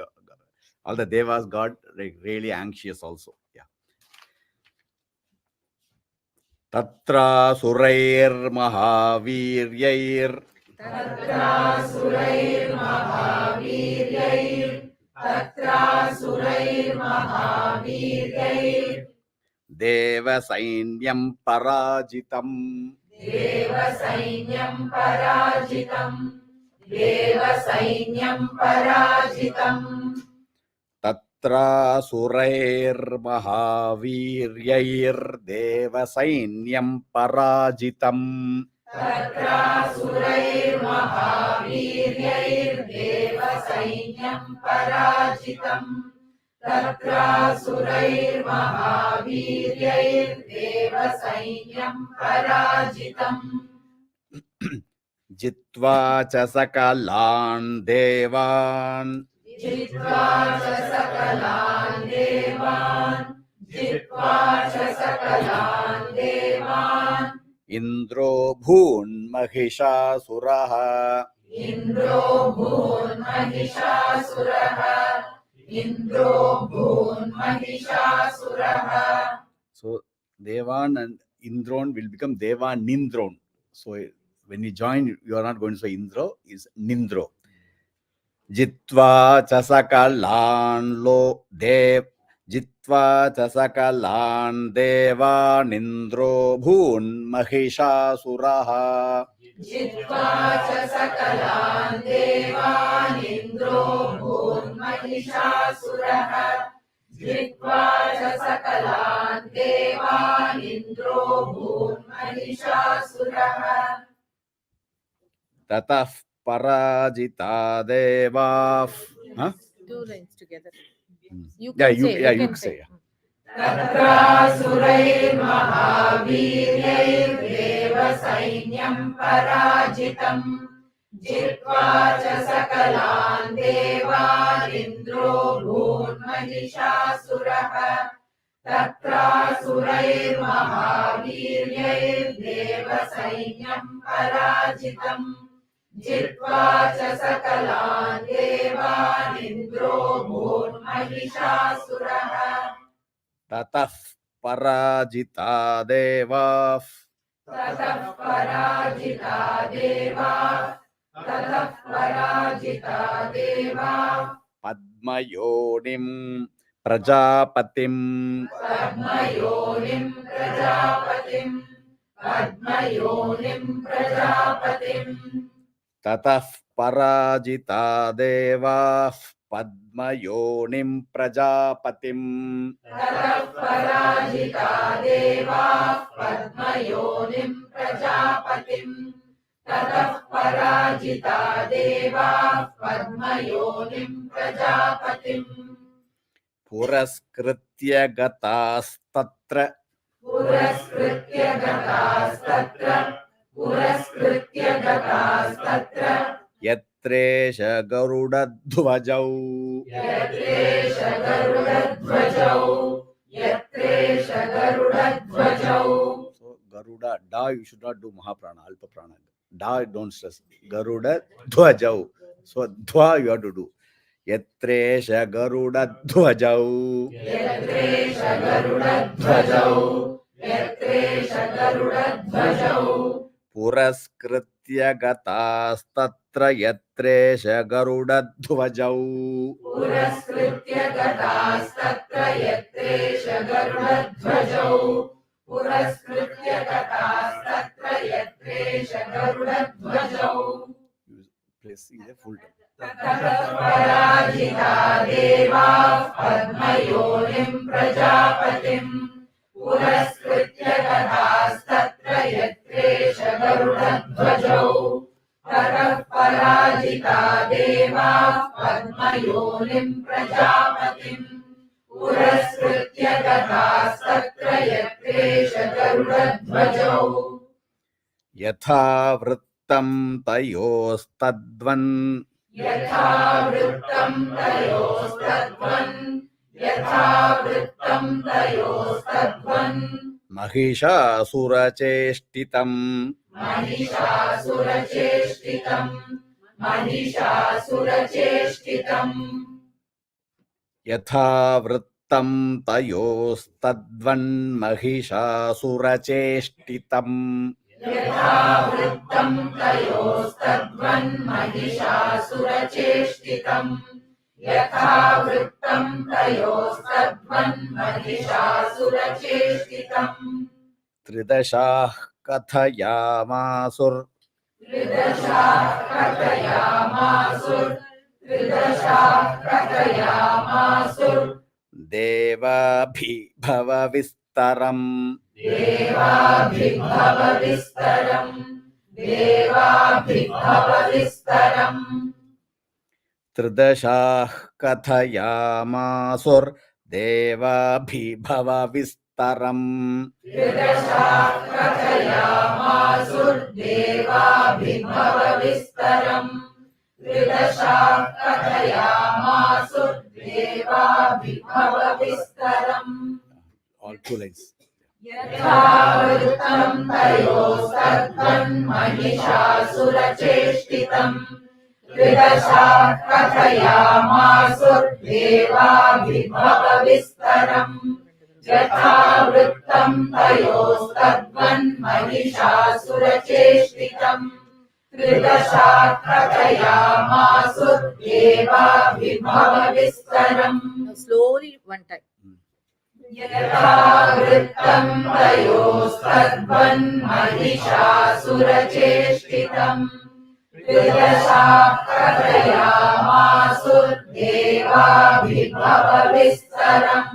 all the devas got really anxious also. Yeah. Tatra surair mahaviryair. Tatra surair mahaviryair Tatra surair mahaviryair Deva sainyam parajitam. Deva sainyam parajitam Deva sainyam parajitam Tatra surair mahaviryair deva sainyam parajitam. Tatra surair mahaviryair Deva sainyam parajitam Tatra surair mahaviryair Deva sainyam parajitam Jitva cha sakalan devan. Jitva cha sakalan devan Jitva cha sakalan devan Indro bhun mahishasuraha. Indro bhun mahishasuraha. Indro bhun mahishasuraha. So Devan and Indron will become Deva Nindron. So when you join, you are not going to say Indro, is Nindro. Jitva chasakalan lo dev. Jitva chasakalan deva nindro bhun mahishasuraha. Jitva cha sakalan devan indro bhun mahishasuraha. Jitva cha sakalan devan indro bhun mahishasuraha. Tatah parajita deva. Huh? 2 lines together. You Yeah, can you, say. yeah, you you can say. say. Tatrasurair mahaviryair deva sainyam parajitam. Jitva cha sakalan devan indro bhun mahishasuraha. Tatrasurair mahaviryair deva sainyam parajitam. Jitva cha sakalan devan indro bhun mahishasuraha. Tatah parajita deva. Tatah parajita deva. Tatah parajita deva. Padmayonim prajapatim. Padmayonim prajapatim. Padmayonim prajapatim. Tatah parajita deva. Padmayonim prajapatim. Tatah parajita deva. Padmayonim prajapatim. Tatah parajita deva. Padmayonim prajapatim. Puraskritya gatastatra. Puraskritya gatastatra. Puraskritya gatastatra. Yatresha garudadhvajau. Yatresha garudadhvajau. Yatresha garudadhvajau. So Garuda, da you should not do Mahaprana, Alpa Prana. Da don't stress. Garuda dhvajau. So dhva you have to do. Yatresha garuda dhvajau. Yatresha garudadhvajau. Yatresha garudadhvajau. Puraskritya gatastatra yatresha garuda dhvajau. Puraskritya gatastatra yatresha garudadhvajau. Puraskritya gatastatra yatresha garudadhvajau. Please see the full time. Tatah parajita deva padmayonim prajapatim. Puraskritya gatastatra yatresha garudadhvajau. Tatah parajita deva padmayonim prajapatim. Puraskritya gatastatra yatresha garudadhvajau. Yatha vrittam tayostadvan. Yatha vrittam tayostadvan. Yatha vrittam tayostadvan. Mahishasura-cheshtitam. Mahishasura-cheshtitam. Mahishasura-cheshtitam. Yatha vrittam tayostadvan mahishasura-cheshtitam. Yatha vrittam tayostadvan mahishasura-cheshtitam. Yatha vrittam tayostadvan mahishasura-cheshtitam. Tridashah kathayamasur. Tridashah kathayamasur. Tridashah kathayamasur. Devabhibhava vistaram. Devabhibhava vistaram. Devabhibhava vistaram. Tridashah kathayamasur. Devabhibhava vistaram. Tridashah kathayamasur. Devabhibhava vistaram. Tridashah kathayamasur. Devabhibhava vistaram. All 2 lines. Yatha vrittam tayostadvan mahishasura-cheshtitam. Tridasha Kathayamasurveva Vibhavavistaram Yatha Vrittam Tayostadvan Mahishasura-cheshtitam Tridasha Kathayamasurveva Vibhavavistaram Now slowly one time. Yatha Vrittam Tayostadvan Mahishasura-cheshtitam Tridasha Kathayamasurveva Vibhavavistaram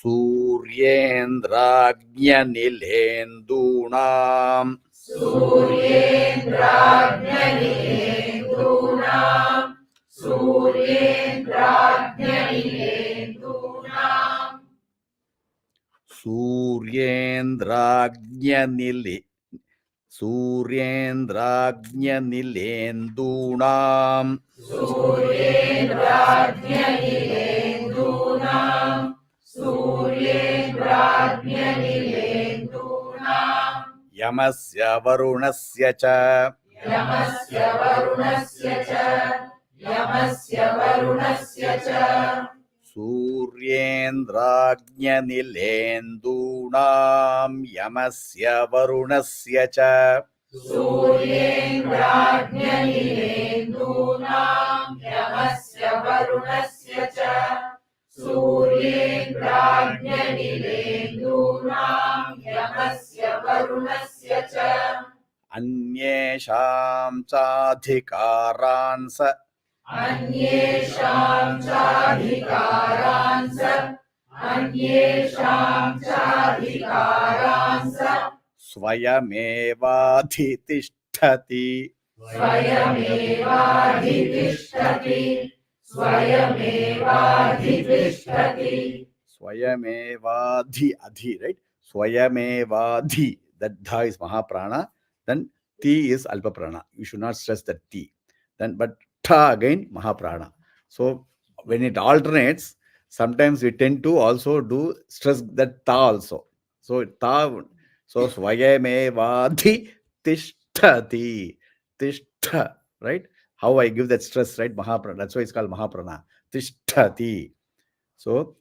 Suryendragnyanilendunam Suryendragnyanilendunam Suryendragnyanilendunam Suryendragnyanilendunam Suryendragnyanilendunam Suryendragnyanilendunam Yamasya varunasya cha Yamasya varunasya cha Yamasya varunasya cha Suryendragnyanilendunam Yamasya varunasya cha Suryendragnyanilendunam Yamasya varunasya cha Suryendragnyanilendunam Yamasya varunasya cha Anyesham chadhikaransa Anyesham chadhikaransa Anyesham chadhikaransa Swayamevadhitishtati Swayamevadhitishtati Swayamevadhitishtati Swayamevadhi adhi, right? Swayamevadhi, that dha is Mahaprana, then ti is Alpa Prana. You should not stress that ti. Then but tha again Mahaprana. So when it alternates, sometimes we tend to also do stress that ta also. So ta, so Swayamevadhi tishtati. Tishtha, right? How I give that stress, right? Mahaprana. That's why it's called Mahaprana. Tishtati. So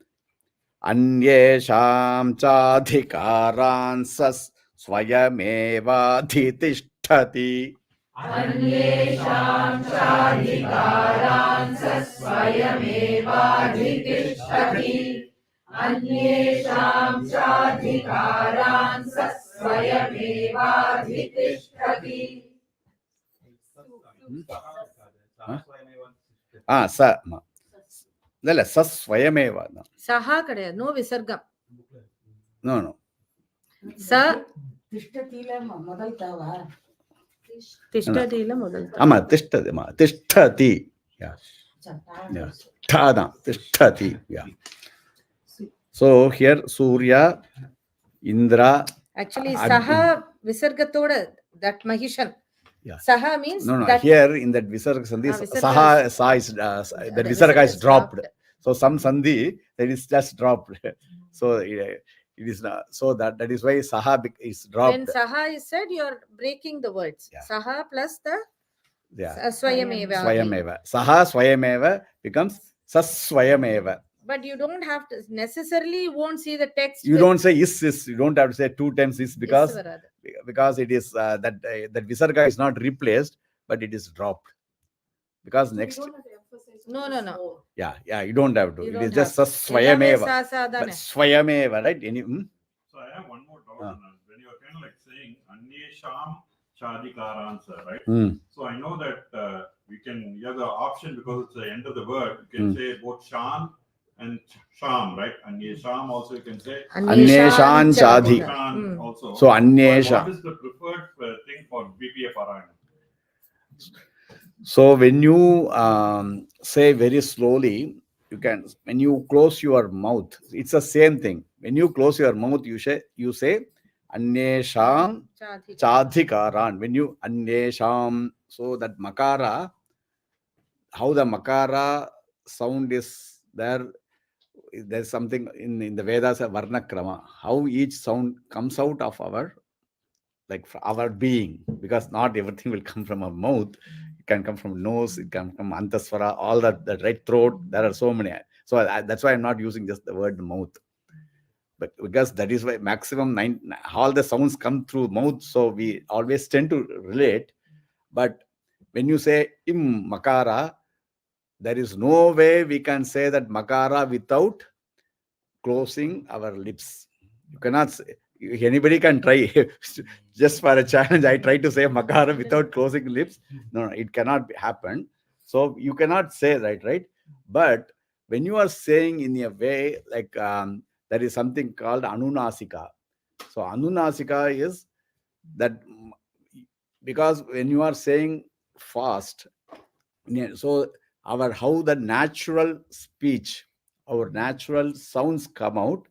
Anyesham chadhikaran sas swayamevadhitishtati. Anyesham chadhikaransa Swayamevadhitishtati Anyesham chadhikaransa Swayamevadhitishtati Sa. No, sas swayameva. Saha kadaya, no visargam. No. Sa Tishtatila modal tava. tishtadila modal. Ama tishtati. Yeah. Yeah. Tada. Tishtati. Yeah. So here Surya, Indra. Actually, saha visargatoda, that Mahishan. Yeah. Saha means No. that Here in that Visarga Sandhi, Visarga Saha, is- Sa is, that the Visarga Visarga is is dropped. dropped. So some Sandhi, that is just dropped. So it is not, so that is why Saha is dropped. when saha is said, you are breaking the words. Yeah. Saha plus the Yeah. swayameva. Swayameva. Saha Swayameva becomes Saswayameva. But you don't have to necessarily, you won't see the text. You don't say is. You don't have to say 2 times is because it is that Visarga is not replaced, but it is dropped. Because next, No. yeah, you don't have to. You It don't is just have to. Saswayameva. Ellame sa But dane. Swayameva, right? So I have one more doubt on that. When you are kind of like saying Anyesham Chadikaransa, right? So I know that we can, you have the option because it's the end of the word, you can say both Shan and Sham, right? Anyesham also you can say Anyeshan Chadhi. Shan also. So But Anyesha. what is the preferred thing for BPA Parayanam? So when you say very slowly, you can, when you close your mouth, it's the same thing. When you close your mouth, you say Anyesham Chadhikaran. When you Anyesham, so that Makara, how the Makara sound is there, there's something in the Vedas, a Varna Krama, how each sound comes out of our being, because not everything will come from our mouth. It can come from nose, it can come from antaswara, all that right throat. There are so many. So that's why I'm not using just the word mouth. But because that is why maximum all the sounds come through mouth. So we always tend to relate. But when you say im makara, there is no way we can say that makara without closing our lips. You cannot say, anybody can try. Just for a challenge, I try to say makara without closing lips. No, it cannot happen. So you cannot say that, right? But when you are saying in a way like there is something called anunasika. So anunasika is that, because when you are saying fast, so how the natural speech, our natural sounds come out,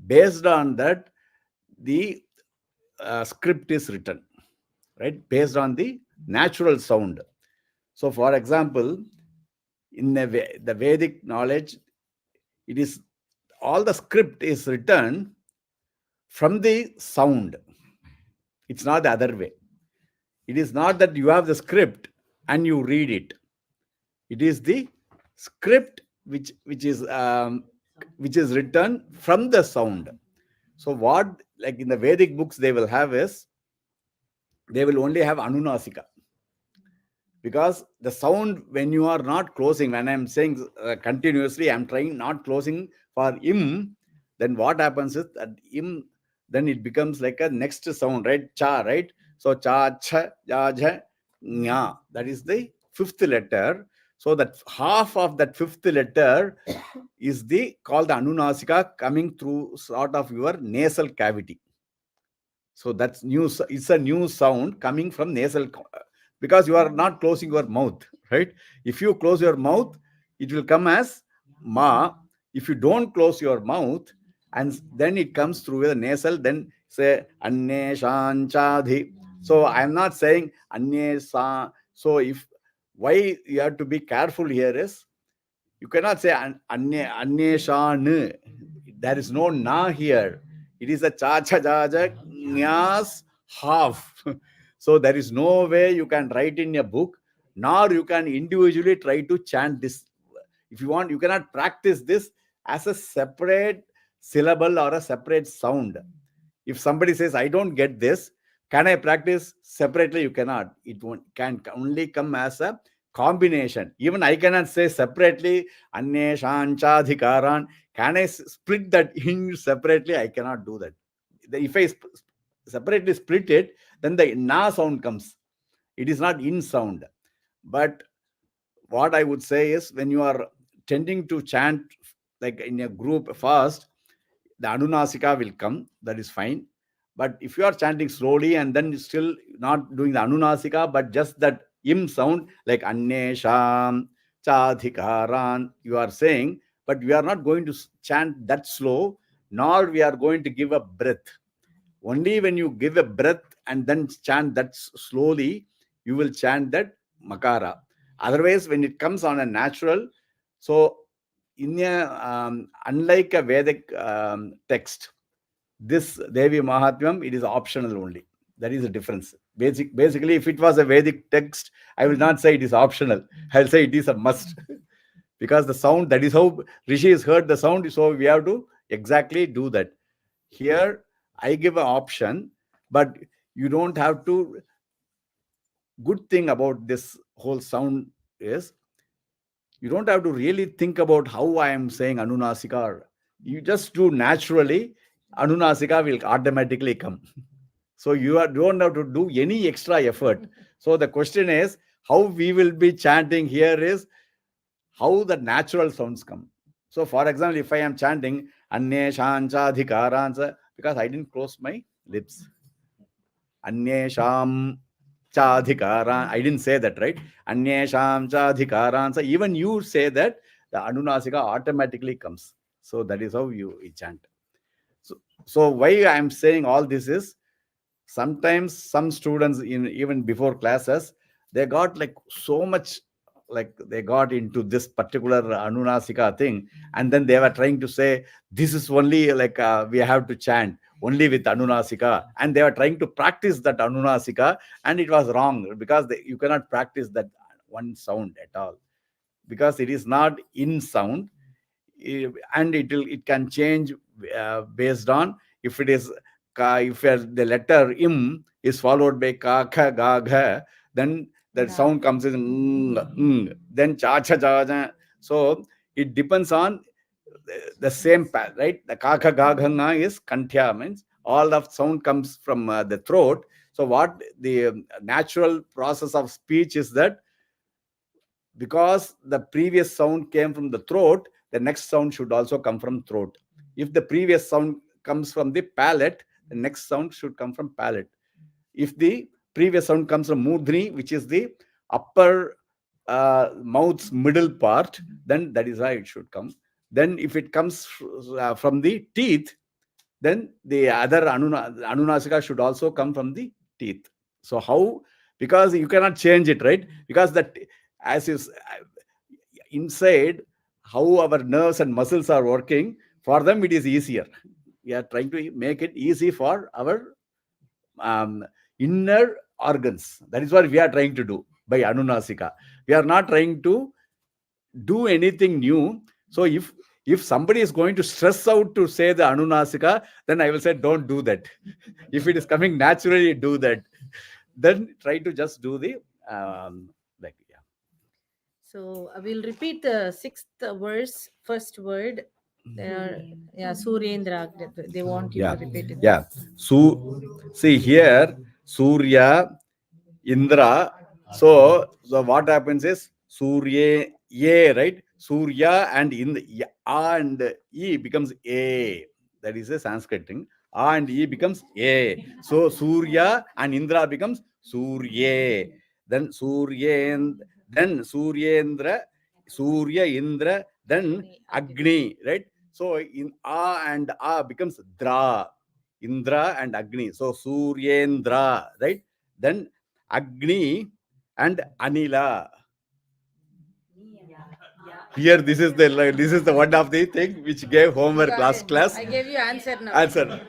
based on that the script is written, right, based on the natural sound. So for example, in the Vedic knowledge, it is all the script is written from the sound. It's not the other way. It is not that you have the script and you read it. It is the script which is written from the sound. So what, like in the Vedic books, they will have is, they will only have anunasika, because the sound, when you are not closing, when I'm saying continuously, I'm trying not closing for im, then what happens is that im, then it becomes like a next sound, right? Cha, right? So cha, cha, ja, ja, nya. That is the fifth letter. So that half of that fifth letter is called the anunasika, coming through sort of your nasal cavity. So that's new. It's a new sound coming from nasal, because you are not closing your mouth, right? If you close your mouth, it will come as ma. If you don't close your mouth, and then it comes through the nasal, then say anne shanchadhi. So I'm not saying anne sa. So why you have to be careful here is, you cannot say anne shan. There is no na here. It is a cha cha ja ja nyas half. So there is no way you can write in a book, nor you can individually try to chant this. If you want, you cannot practice this as a separate syllable or a separate sound. If somebody says, I don't get this, can I practice separately? You cannot. It can only come as a combination. Even I cannot say separately, Anne Shanchadhikaran. Can I split that in separately? I cannot do that. If I separately split it, then the na sound comes. It is not in sound. But what I would say is, when you are tending to chant like in a group fast, the anunasika will come. That is fine. But if you are chanting slowly and then still not doing the anunasika, but just that im sound, like annesham chadhikaran, you are saying, but we are not going to chant that slow, nor we are going to give a breath. Only when you give a breath and then chant that slowly, you will chant that makara. Otherwise, when it comes on a natural, so in unlike a Vedic text, this Devi Mahatmyam, it is optional only. That is the difference. Basically, if it was a Vedic text, I will not say it is optional. I'll say it is a must. Because the sound, that is how Rishi has heard the sound, so we have to exactly do that. Here, I give an option, but you don't have to. Good thing about this whole sound is, you don't have to really think about how I am saying anunasika. You just do naturally, anunasika will automatically come. So you don't have to do any extra effort. So the question is, how we will be chanting here is how the natural sounds come. So for example, if I am chanting Anne Shancha Dhikaransa, because I didn't close my lips. Anne Sham Chadhikaran, I didn't say that, right? Anne Sham Chadhikaransa, even you say that, the Anunasika automatically comes. So that is how you chant. So why I am saying all this is, sometimes some students even before classes, they got like so much, like they got into this particular anunasika thing, and then they were trying to say this is only like we have to chant only with anunasika, and they were trying to practice that anunasika, and it was wrong, because you cannot practice that one sound at all, because it is not in sound. And it can change based on if it is if the letter im is followed by ka kha ga gha, then that sound comes in then cha cha cha cha. So it depends on the same path, right? The ka kha ga gha nga is kanthya, means all of sound comes from the throat. So what the natural process of speech is that because the previous sound came from the throat, the next sound should also come from throat. If the previous sound comes from the palate, the next sound should come from palate. If the previous sound comes from mudhri, which is the upper mouth's middle part, then that is how it should come. Then if it comes from the teeth, then the other anunasika should also come from the teeth. So how? Because you cannot change it, right? Because that, as is inside, how our nerves and muscles are working, for them it is easier. We are trying to make it easy for our inner organs. That is what we are trying to do by anunasika. We are not trying to do anything new. So if somebody is going to stress out to say the anunasika, then I will say don't do that. If it is coming naturally, do that. Then try to just do the like, yeah. So I will repeat the sixth verse, first word. Suryendra. They want you to repeat it. Yeah. See here, Surya, Indra. So what happens is Surya, ye, right? Surya and A and E becomes A. That is a Sanskrit thing. A and E becomes A. So Surya and Indra becomes Surya. Then Suryendra, Surya, Indra, then Agni, right? So in A and A becomes Dra. Indra and Agni. So Suryendra, right? Then Agni and Anila. Here, this is the one of the thing which gave homework last class. I gave you answer now. Answer.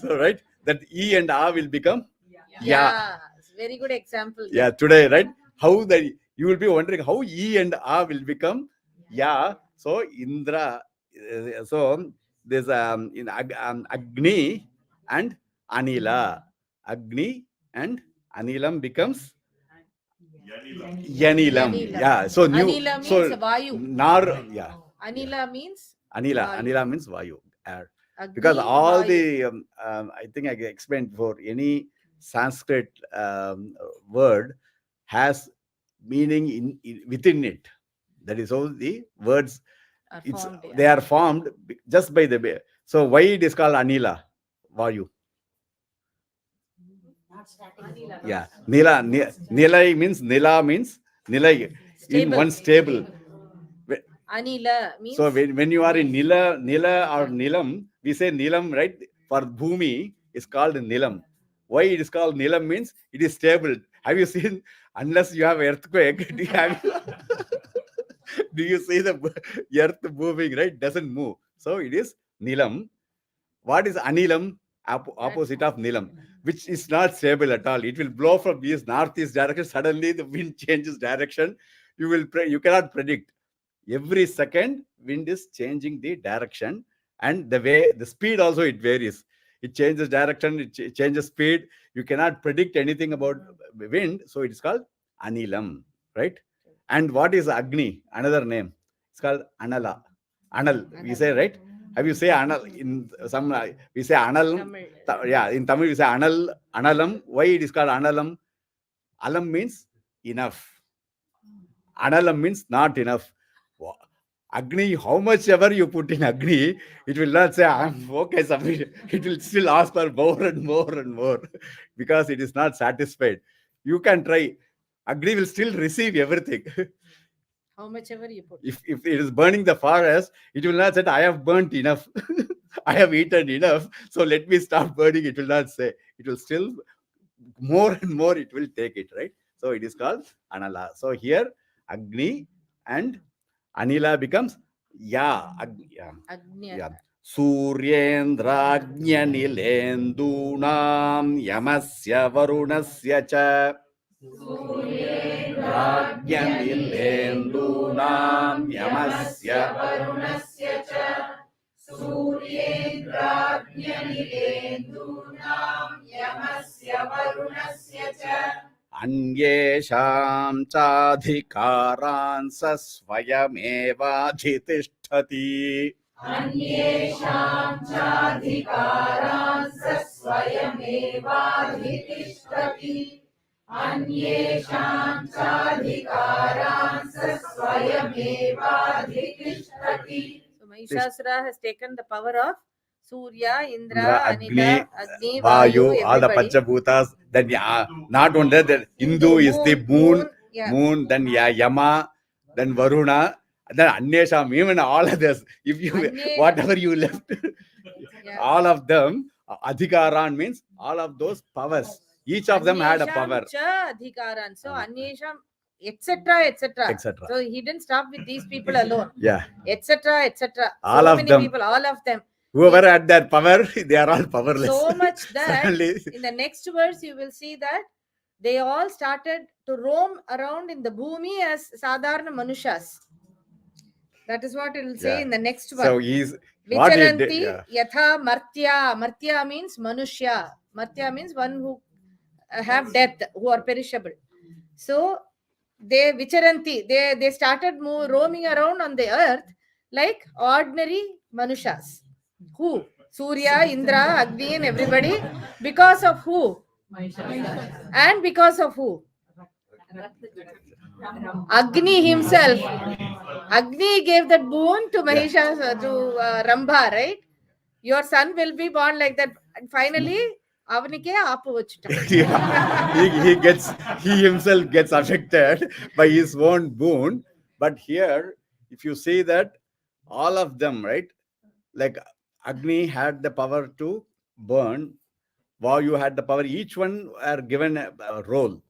So right, that E and A will become It's very good example. Yeah, today, right? How that you will be wondering how E and A will become So Indra. So there's in Agni and Anila. Agni and Anilam becomes Yanilam. Yeah. So new. Anila means So Vayu. Nar. Yeah. Anila means Anila means Vayu. Air. Agni, Because all Vayu. the I think I explained before, any Sanskrit word has meaning within it. That is how the words Are it's formed, they are formed just by the. So why it is called Anila, Vayu? Yeah, Nilai means Nila means Nilai in one stable. Anila means. So when you are in Nila or Nilam, we say Nilam, right? For Bhumi is called Nilam. Why it is called Nilam means it is stable. Have you seen? Unless you have earthquake, do you see the earth moving? Right? Doesn't move. So it is Nilam. What is Anilam? Opposite of Nilam, which is not stable at all. It will blow from east northeast direction. Suddenly the wind changes direction. You cannot predict. Every second wind is changing the direction, and the speed also it varies. It changes direction, it changes speed. You cannot predict anything about wind, so it is called Anilam, right? And what is Agni? Another name. It's called Anala. Anal, we say, right? Have you say Anal in some? We say Anal. Yeah, in Tamil we say Anal, Analam. Why it is called Analam? Alam means enough. Analam means not enough. Agni, how much ever you put in Agni, it will not say, I'm okay, submit. It will still ask for more and more and more because it is not satisfied. You can try. Agni will still receive everything. How much ever you put. If it is burning the forest, it will not say, I have burnt enough. I have eaten enough. So let me stop burning. It will not say. It will still, more and more, it will take it, right? So it is called Anala. So here, Agni and Anila becomes Agnya. Suryendragnyanilendunam yamasya varunasya cha. Rajyamilendunam yamasya varunasya cha Suryendradhyamilendunam yamasya varunasya cha Anyesham chadhikaran swayamevadhitishtati. Anyesham chadhikaran swayamevadhitishtati. Anyesham chadhikaran swayamevadhitishtati. So Mahishasura has taken the power of Surya, Indra, Indra, Anita, Agni, Agni, Vayu, Vayu, all the everybody. Panchabhutas. Then not only that, the Hindu is the moon, yeah. moon. Then Yama, then Varuna, then Anyesham. Even all others. If you whatever you left, Yeah. all of them. Adhikaran means all of those powers. Each of them had a power. Anyesham cha adhikaran. So Anyesham, etc., etc. Etc. So he didn't stop with these people alone. Yeah. Etc., etc. All so of many them. people, all of them. Whoever had that power, they are all powerless. So much that Suddenly, in the next verse you will see that they all started to roam around in the bhumi as sadharana manushas. That is what it will say Yeah. in the next one. so he's what he did. Vicharanti Yeah. yatha martya. Martya means manushya. Martya means one who have death, who are perishable. So they vicharanti. They started roaming around on the earth like ordinary manushas. Who? Surya, Indra, Agni and everybody. Because of who? And because of who? Agni himself. Agni gave that boon to Mahishasura, to Rambha, right? Your son will be born like that. And finally, avanike aapu vachita. he himself gets affected by his own boon. But here, if you see that all of them, right? Like Agni had the power to burn. Vayu had the power. Each one are given a role.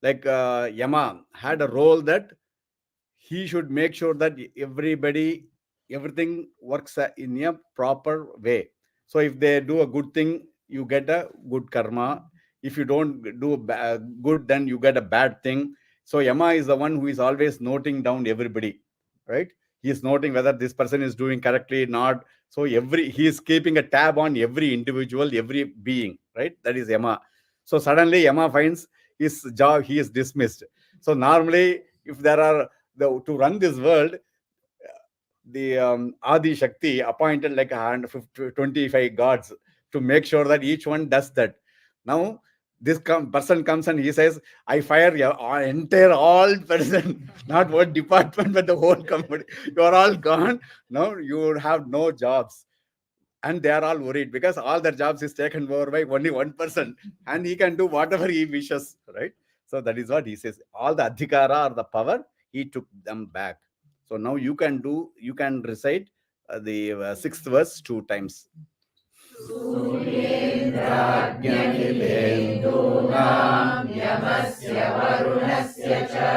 Like Yama had a role that he should make sure that everything works in a proper way. So if they do a good thing, you get a good karma. If you don't do good, then you get a bad thing. So Yama is the one who is always noting down everybody, right? He is noting whether this person is doing correctly or not. So he is keeping a tab on every individual, every being, right? That is Yama. So suddenly Yama finds his job, he is dismissed. So normally, if there are to run this world, the Adi Shakti appointed like 125 gods to make sure that each one does that. Now, this person comes and he says, I fire your entire all person, not one department, but the whole company. You are all gone. Now you have no jobs. And they are all worried because all their jobs is taken over by only one person and he can do whatever he wishes, right? So that is what he says. All the adhikara or the power, he took them back. So now you can recite the sixth verse 2 times. Suryendradhyamilendunam yamasya varunasya cha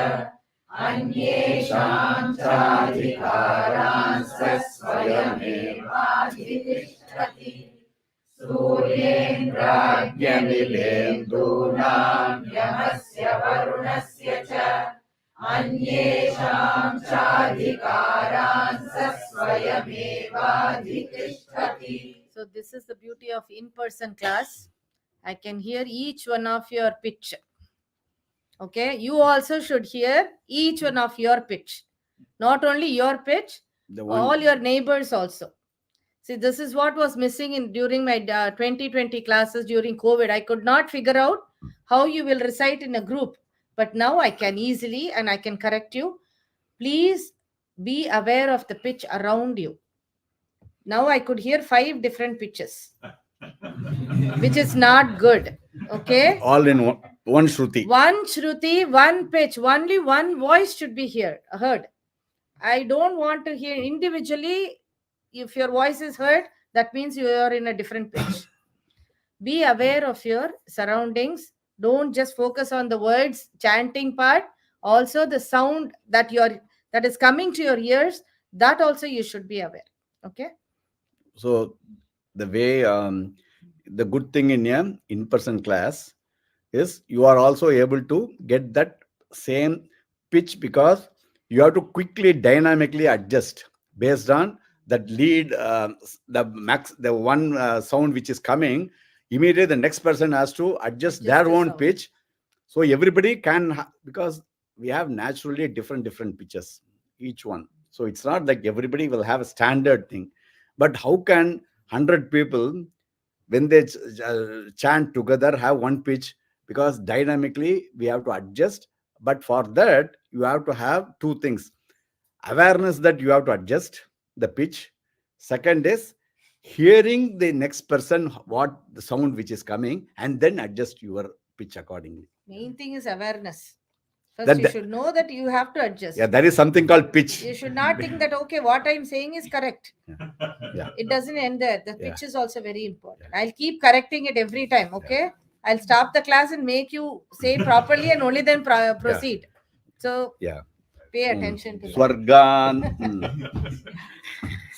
Anyesham chadhikaran swayamevadhitishtati. Suryendradhyamilendunam yamasya varunasya cha Anyesham chadhikaran swayamevadhitishtati. So this is the beauty of in-person class. I can hear each one of your pitch. Okay, you also should hear each one of your pitch. Not only your pitch, all your neighbors also. See, this is what was missing during my 2020 classes during COVID. I could not figure out how you will recite in a group. But now I can easily, and I can correct you. Please be aware of the pitch around you. Now I could hear 5 different pitches, which is not good. Okay? All in one Shruti. One Shruti, one pitch. Only one voice should be heard. I don't want to hear individually. If your voice is heard, that means you are in a different pitch. Be aware of your surroundings. Don't just focus on the words, chanting part. Also the sound that is coming to your ears, that also you should be aware. Okay? So the way the good thing in a in-person class is you are also able to get that same pitch, because you have to quickly dynamically adjust based on that lead, the one sound which is coming. Immediately the next person has to adjust Adjust their the own sound. pitch, so everybody can because we have naturally different pitches each one. So it's not like everybody will have a standard thing. But how can 100 people, when they chant together, have one pitch? Because dynamically we have to adjust. But for that you have to have two things: awareness that you have to adjust the pitch. Second is hearing the next person, what the sound which is coming, and then adjust your pitch accordingly. Main thing is awareness. First, That you the- should know that you have to adjust. Yeah, there is something called pitch. You should not think that, okay, what I'm saying is correct. Yeah. It doesn't end there. The Yeah. pitch is also very important. I'll keep correcting it every time, okay? I'll stop the class and make you say properly and only then proceed. So, Yeah. pay attention to that.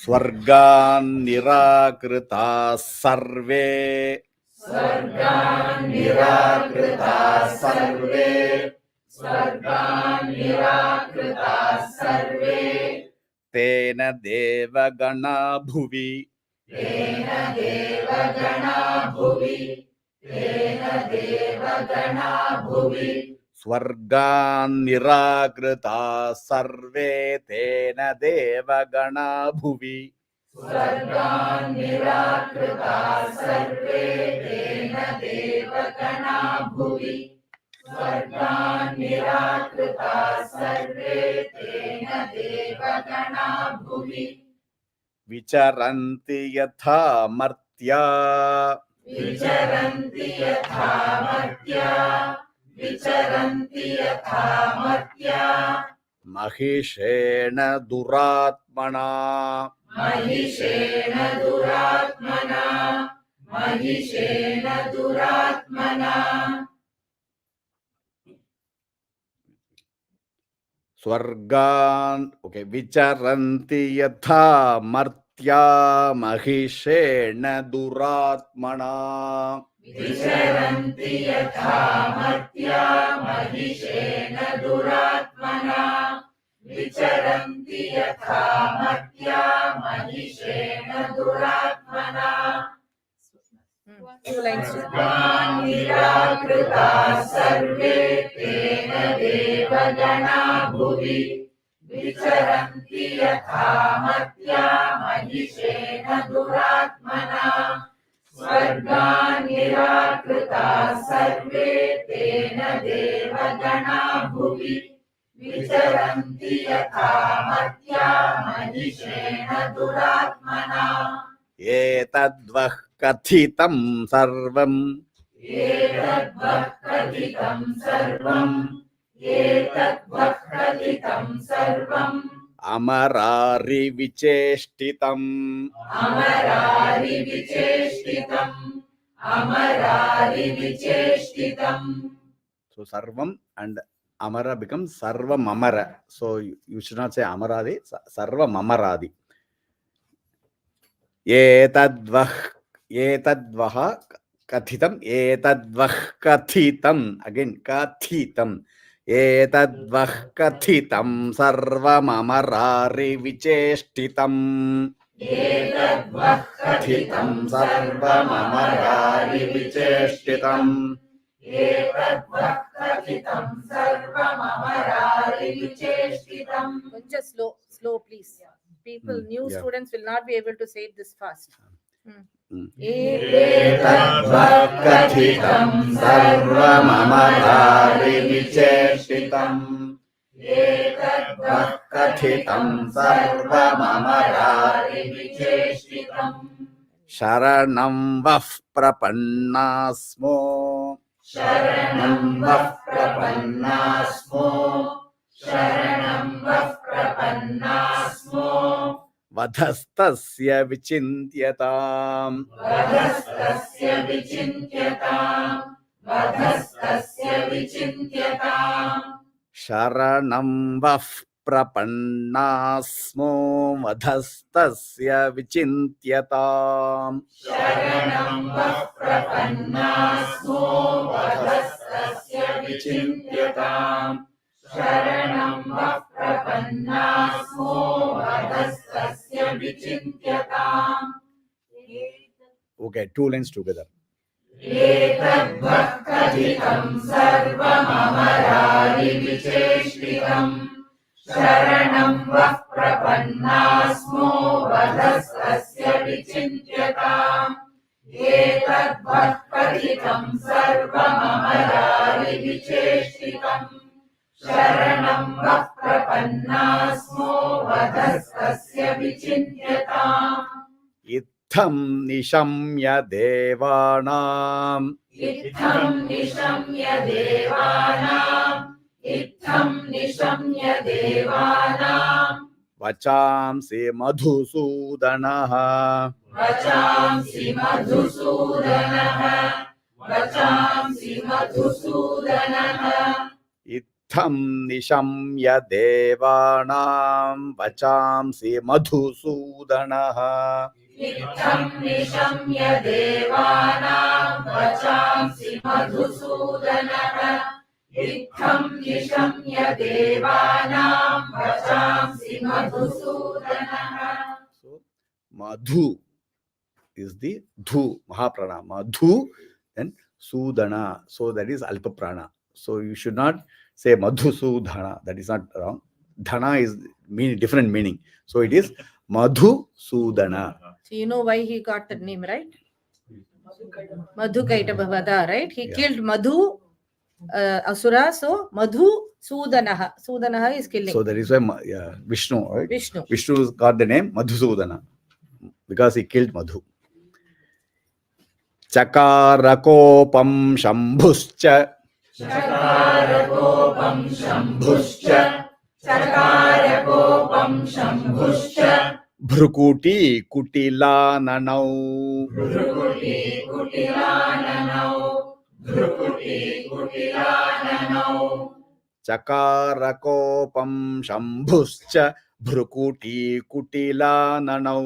Swargan nirakrita sarve. Swargan nirakrita sarve. Swargan nirakrita sarve. Tena deva gana bhuvi. Tena deva gana bhuvi. Tena deva gana bhuvi. Swargan nirakrita sarve. Tena deva gana bhuvi. Swargan nirakrita sarve. Tena deva gana bhuvi. Swargan nirakrita sarve. Tena deva gana bhuvi. Vicharanti yatha martya. Vicharanti yatha martya. Vicharanti yatha martya. Mahishena duratmana. Mahishena duratmana. Mahishena duratmana. Swargan, okay, vicharanti yatha martya mahishena duratmana. Vicharanti yatha martya. Mahishena duratmana. Vicharanti yatha martya. Mahishena duratmana. Two lines. Swargan nirakrita sarve. Tena deva gana bhuvi. Vicharanti yatha martya. Mahishena duratmana. Swargan nirakrita sarve. Tena deva gana bhuvi. Vicharanti yatha martya. Mahishena duratmana. Etadvah kathitam sarvam. Etadvah kathitam sarvam. Etadvah kathitam sarvam. Amarari vicheshtitam. Amarari vicheshtitam. Amarari vicheshtitam. So sarvam and amara becomes sarvam amara. So you should not say amaradi, sarvam amaradi. Etadvah kathitam. Etadvah kathitam. Again, kathitam. Etadvah kathitam sarvam amarari vicheshtitam. Etadvah kathitam sarvam amarari vicheshtitam. Etadvah kathitam sarvam amarari vicheshtitam. Just slow, please. People, new yeah. students will not be able to say it this fast. Etadvah kathitam sarvam amarari vicheshtitam. Etadvah kathitam sarvam amarari vicheshtitam. Sharanam vah prapannasmo. Sharanam vah prapannasmo. Sharanam vah prapannasmo. Vadhastasya vichintyatam. Vadhastasya vichintyatam. Vadhastasya vichintyatam. Sharanam vah prapannasmo. Vadhastasya vichintyatam. Sharanam vah prapannasmo. Vadhastasya vadhastasya vichintyatam sharanam vah prapannasmo vadhastasya vichintyatam. Okay, 2 lines together. एतद्भक्तहितं सर्वममरारि विचेष्टितं शरणं वः प्रपन्नास्मो वधस्तस्य विचिन्त्यताम् एतद्भक्तहितं सर्वममरारि विचेष्टितं शरणं वः प्रपन्नास्मो वधस्तस्य विचिन्त्यताम् इत्थं निशम्य देवानां इत्थं निशम्य देवानां वचांसि मधुसूदनः वचांसि मधुसूदनः इत्थं निशम्य देवानां वचांसि मधुसूदनः इत्थं निशम्य देवानां वचांसि मधुसूदनः इत्थं निशम्य देवानां वचांसि मधुसूदनः. So madhu is the dhu mahaprana. Madhu, then sudana. So that is alpa prana. So you should not say madhusudhana. That is not wrong. Dhana is different meaning. So it is madhusudana. So you know why he got that name, right? Madhu Kaitabhavada, right? He killed Madhu Asura, so Madhu Sudanaha. Sudanaha is killing. So that is why Vishnu, right? Vishnu got the name Madhusudana because he killed Madhu. Chakarakopam Shambhuscha. Chakarakopam Shambhuscha Bhrukuti Kutilananau. Chakarakopam Shambhuscha Bhrukuti Kutilananau.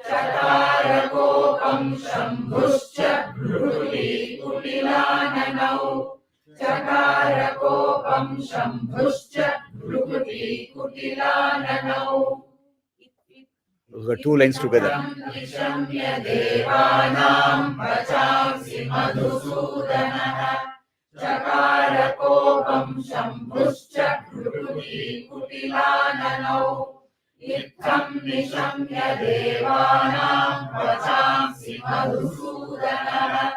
Chakarakopam Shambhuscha Bhrukuti Kutilananau. Chakarakopam Shambhuscha Bhrukuti Kutilananau. Those are 2 lines together. Nishamya devanam vachamsi madhusudanah Chakarakopam Shambhuscha Bhrukuti Kutilananau. Itthamnishamya devanam vachamsi madhusudanah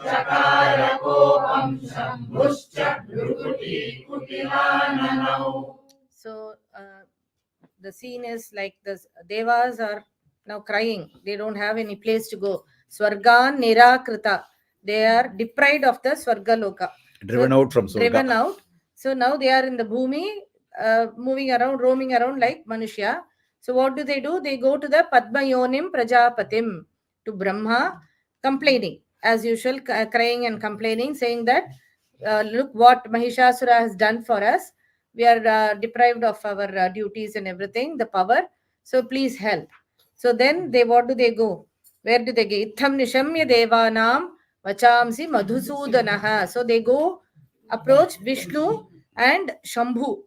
Chakarakopam Shambhuscha Bhrukuti Kutilananau. So the scene is like this. Devas are now crying. They don't have any place to go. Swargan Nirakrita. They are deprived of the Swarga Loka. Driven out from Swarga. Driven out. So now they are in the Bhumi, moving around, roaming around like Manushya. So what do? They go to the Padmayonim Prajapatim, to Brahma, complaining. As usual, crying and complaining, saying that, look what Mahishasura has done for us. We are deprived of our duties and everything, the power. So please help. So then what do they go? Where do they go? Itham nishamya devanam vachamsi madhusudanaha. So they go approach Vishnu and Shambhu.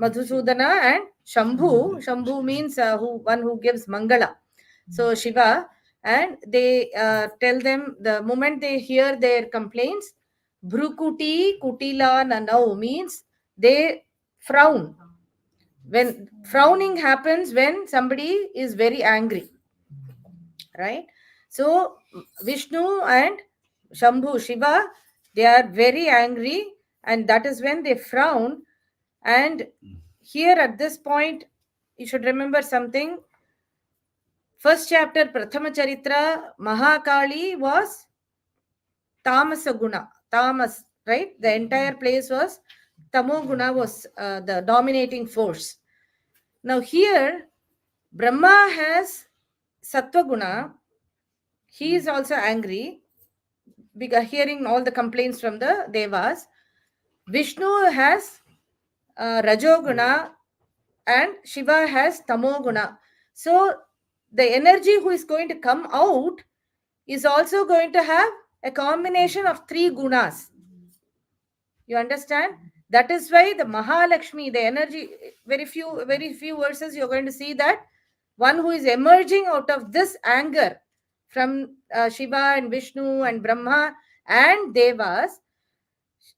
Madhusudana and Shambhu. Shambhu means one who gives Mangala. So Shiva, and they tell them, the moment they hear their complaints, Bhrukuti Kutila Nanau means they frown. When frowning happens when somebody is very angry, right? So Vishnu and Shambhu, Shiva, they are very angry, and that is when they frown. And here at this point, you should remember something. First chapter, Prathama Charitra, Mahakali was Tamasa Guna, Tamas, right? The entire place was Tamo Guna, was the dominating force. Now here, Brahma has Sattva Guna. He is also angry, because hearing all the complaints from the Devas. Vishnu has Rajoguna and Shiva has Tamoguna. So the energy who is going to come out is also going to have a combination of 3 gunas. You understand? That is why the Mahalakshmi, the energy, very few verses, you're going to see that one who is emerging out of this anger from Shiva and Vishnu and Brahma and Devas,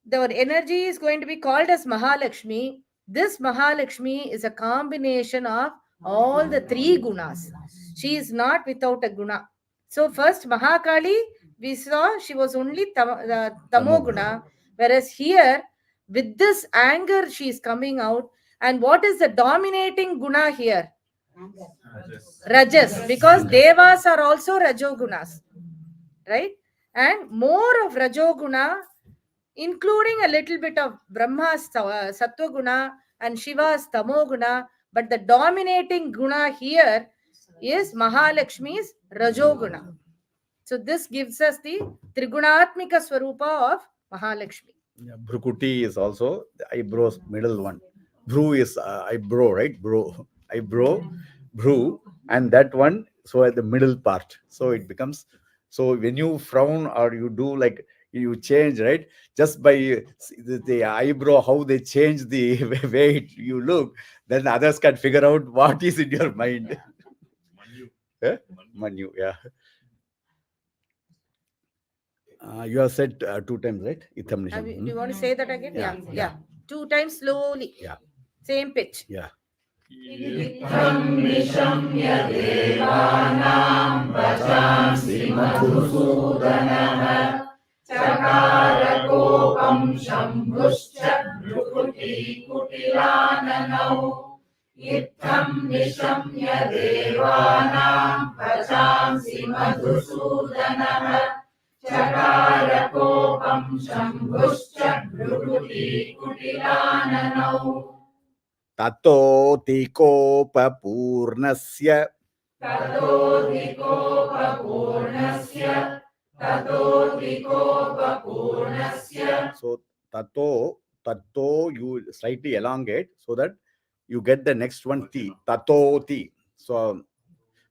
the energy is going to be called as Mahalakshmi. This Mahalakshmi is a combination of all the three gunas. She is not without a guna. So first Mahakali, we saw she was only Tamo guna, whereas here with this anger she is coming out. And what is the dominating guna here? Rajas, because Devas are also Rajogunas, right? And more of Rajoguna, including a little bit of Brahma's Sattva Guna and Shiva's Tamo Guna, but the dominating guna here is Mahalakshmi's Rajoguna. So this gives us the Trigunatmika Swarupa of Mahalakshmi. Yeah, Bhrukuti is also the eyebrows, middle one. Bhru is eyebrow, right? Bro, eyebrow, bhru, and that one, so at the middle part. So it becomes, so when you frown or you do like, you change, right? Just by the eyebrow, how they change the way you look, then others can figure out what is in your mind. Manu. Manu, yeah. You have said 2 times, right? Itham Nisham. Do you want to say that again? Yeah, Yeah. yeah. 2 times slowly. Yeah. Same pitch. Yeah. Ittam nishamya devanam vajansi madhusudanah chakara kopam shambhuscha dhrukuti kutilananau. Ittam nishamya devanam vajansi madhusudanah chakara kopam shambhuscha dhrukuti kutilananau. Tato tikopapurnasya Tato dikopapurnasya Tato dikopapurnasya. So tato you slightly elongate so that you get the next one ti. Tato ti. So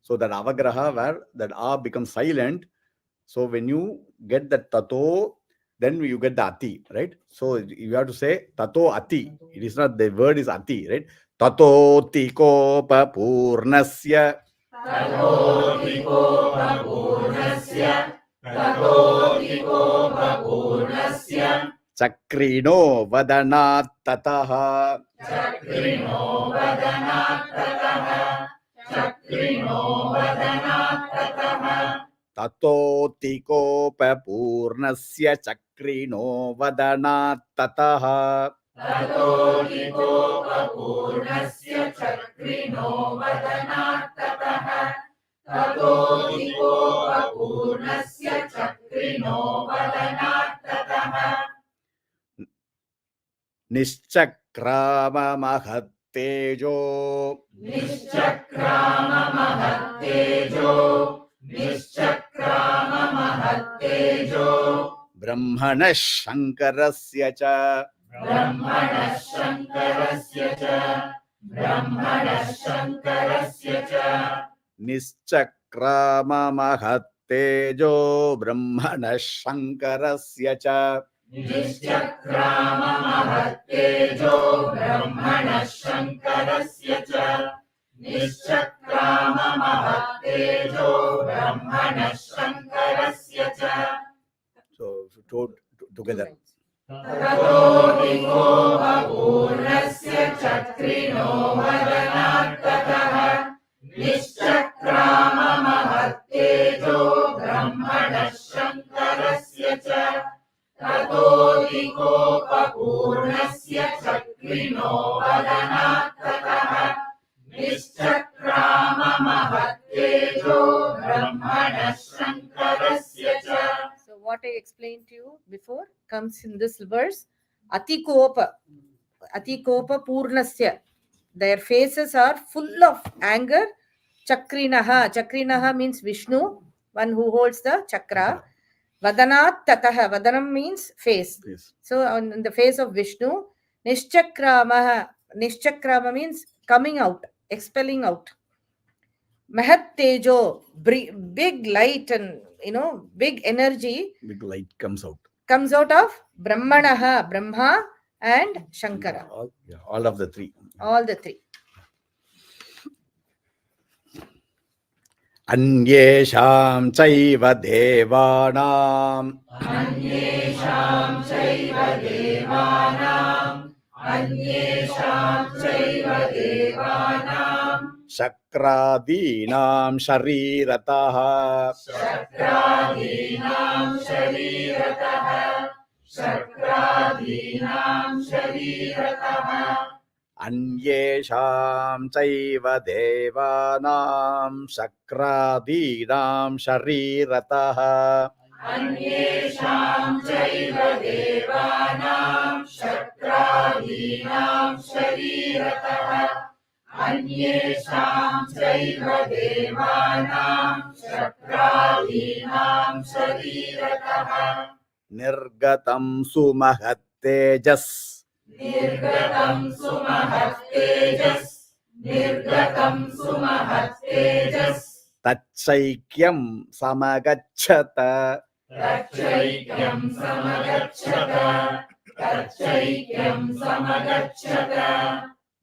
that avagraha where that a becomes silent. So when you get the tato, then you get the ati, right? So you have to say tato ati. It is not, the word is ati, right? Tato tikopapurnasya Tato dikopapurnasya Tato dikopapurnasya Chakrino vadanat tataha. Chakrino vadanat tataha Chakrino vadanat tataha Tato tikopapurnasya chakrino vadanat tataha. Tato dikopapurnasya chakrino vadanat tataha Tato dikopapurnasya chakrino vadanat tataha Nishchakrama mahattejo Nishchakrama mahattejo Nishchakrama mahattejo Brahmana shankarasya cha Brahmana shankarasya cha Brahmana shankarasya cha Nishchakrama mahattejo Brahmana shankarasya cha Nishchakrama mahattejo Brahmana shankarasya cha Nishchakrama mahattejo Brahmana shankarasya cha. So together. Tato dikopapurnasya chakrino vadanat tataha Nishchakrama mahattejo Brahmana shankarasya cha Tato dikopapurnasya chakrino vadanat tataha Nishchakrama mahattejo Brahmana shankarasya cha. So what I explained to you before comes in this verse. Atikopa Purnasya. Their faces are full of anger. Chakrinaha means Vishnu, one who holds the chakra. Vadanat tataha. Vadanam means face. Yes. So on the face of Vishnu. Nishchakrama means coming out, expelling out. Mahat Tejo, big light and big energy. Big light comes out. comes out of Brahmanaha, Brahma and Shankara. All of the three. All the three. Anyesham chaiva devanam. Anyesham chaiva devanam. Anyesham chaiva devanam. Shakradinam sharirataha. Shakradinam sharirataha. Shakradinam sharirataha. Anyesham chaiva devanam shakradinam sharirataha. Anyesham chaiva devanam shakradinam sharirataha. Anyesham chaiva devanam shakradinam sharirataha. Nirgatam sumahat tejas. Nirgatam sumahat tejas. Nirgatam sumahat tejas. Tachaikyam samagacchata. Tachaikyam samagacchata. Tachaikyam samagacchata.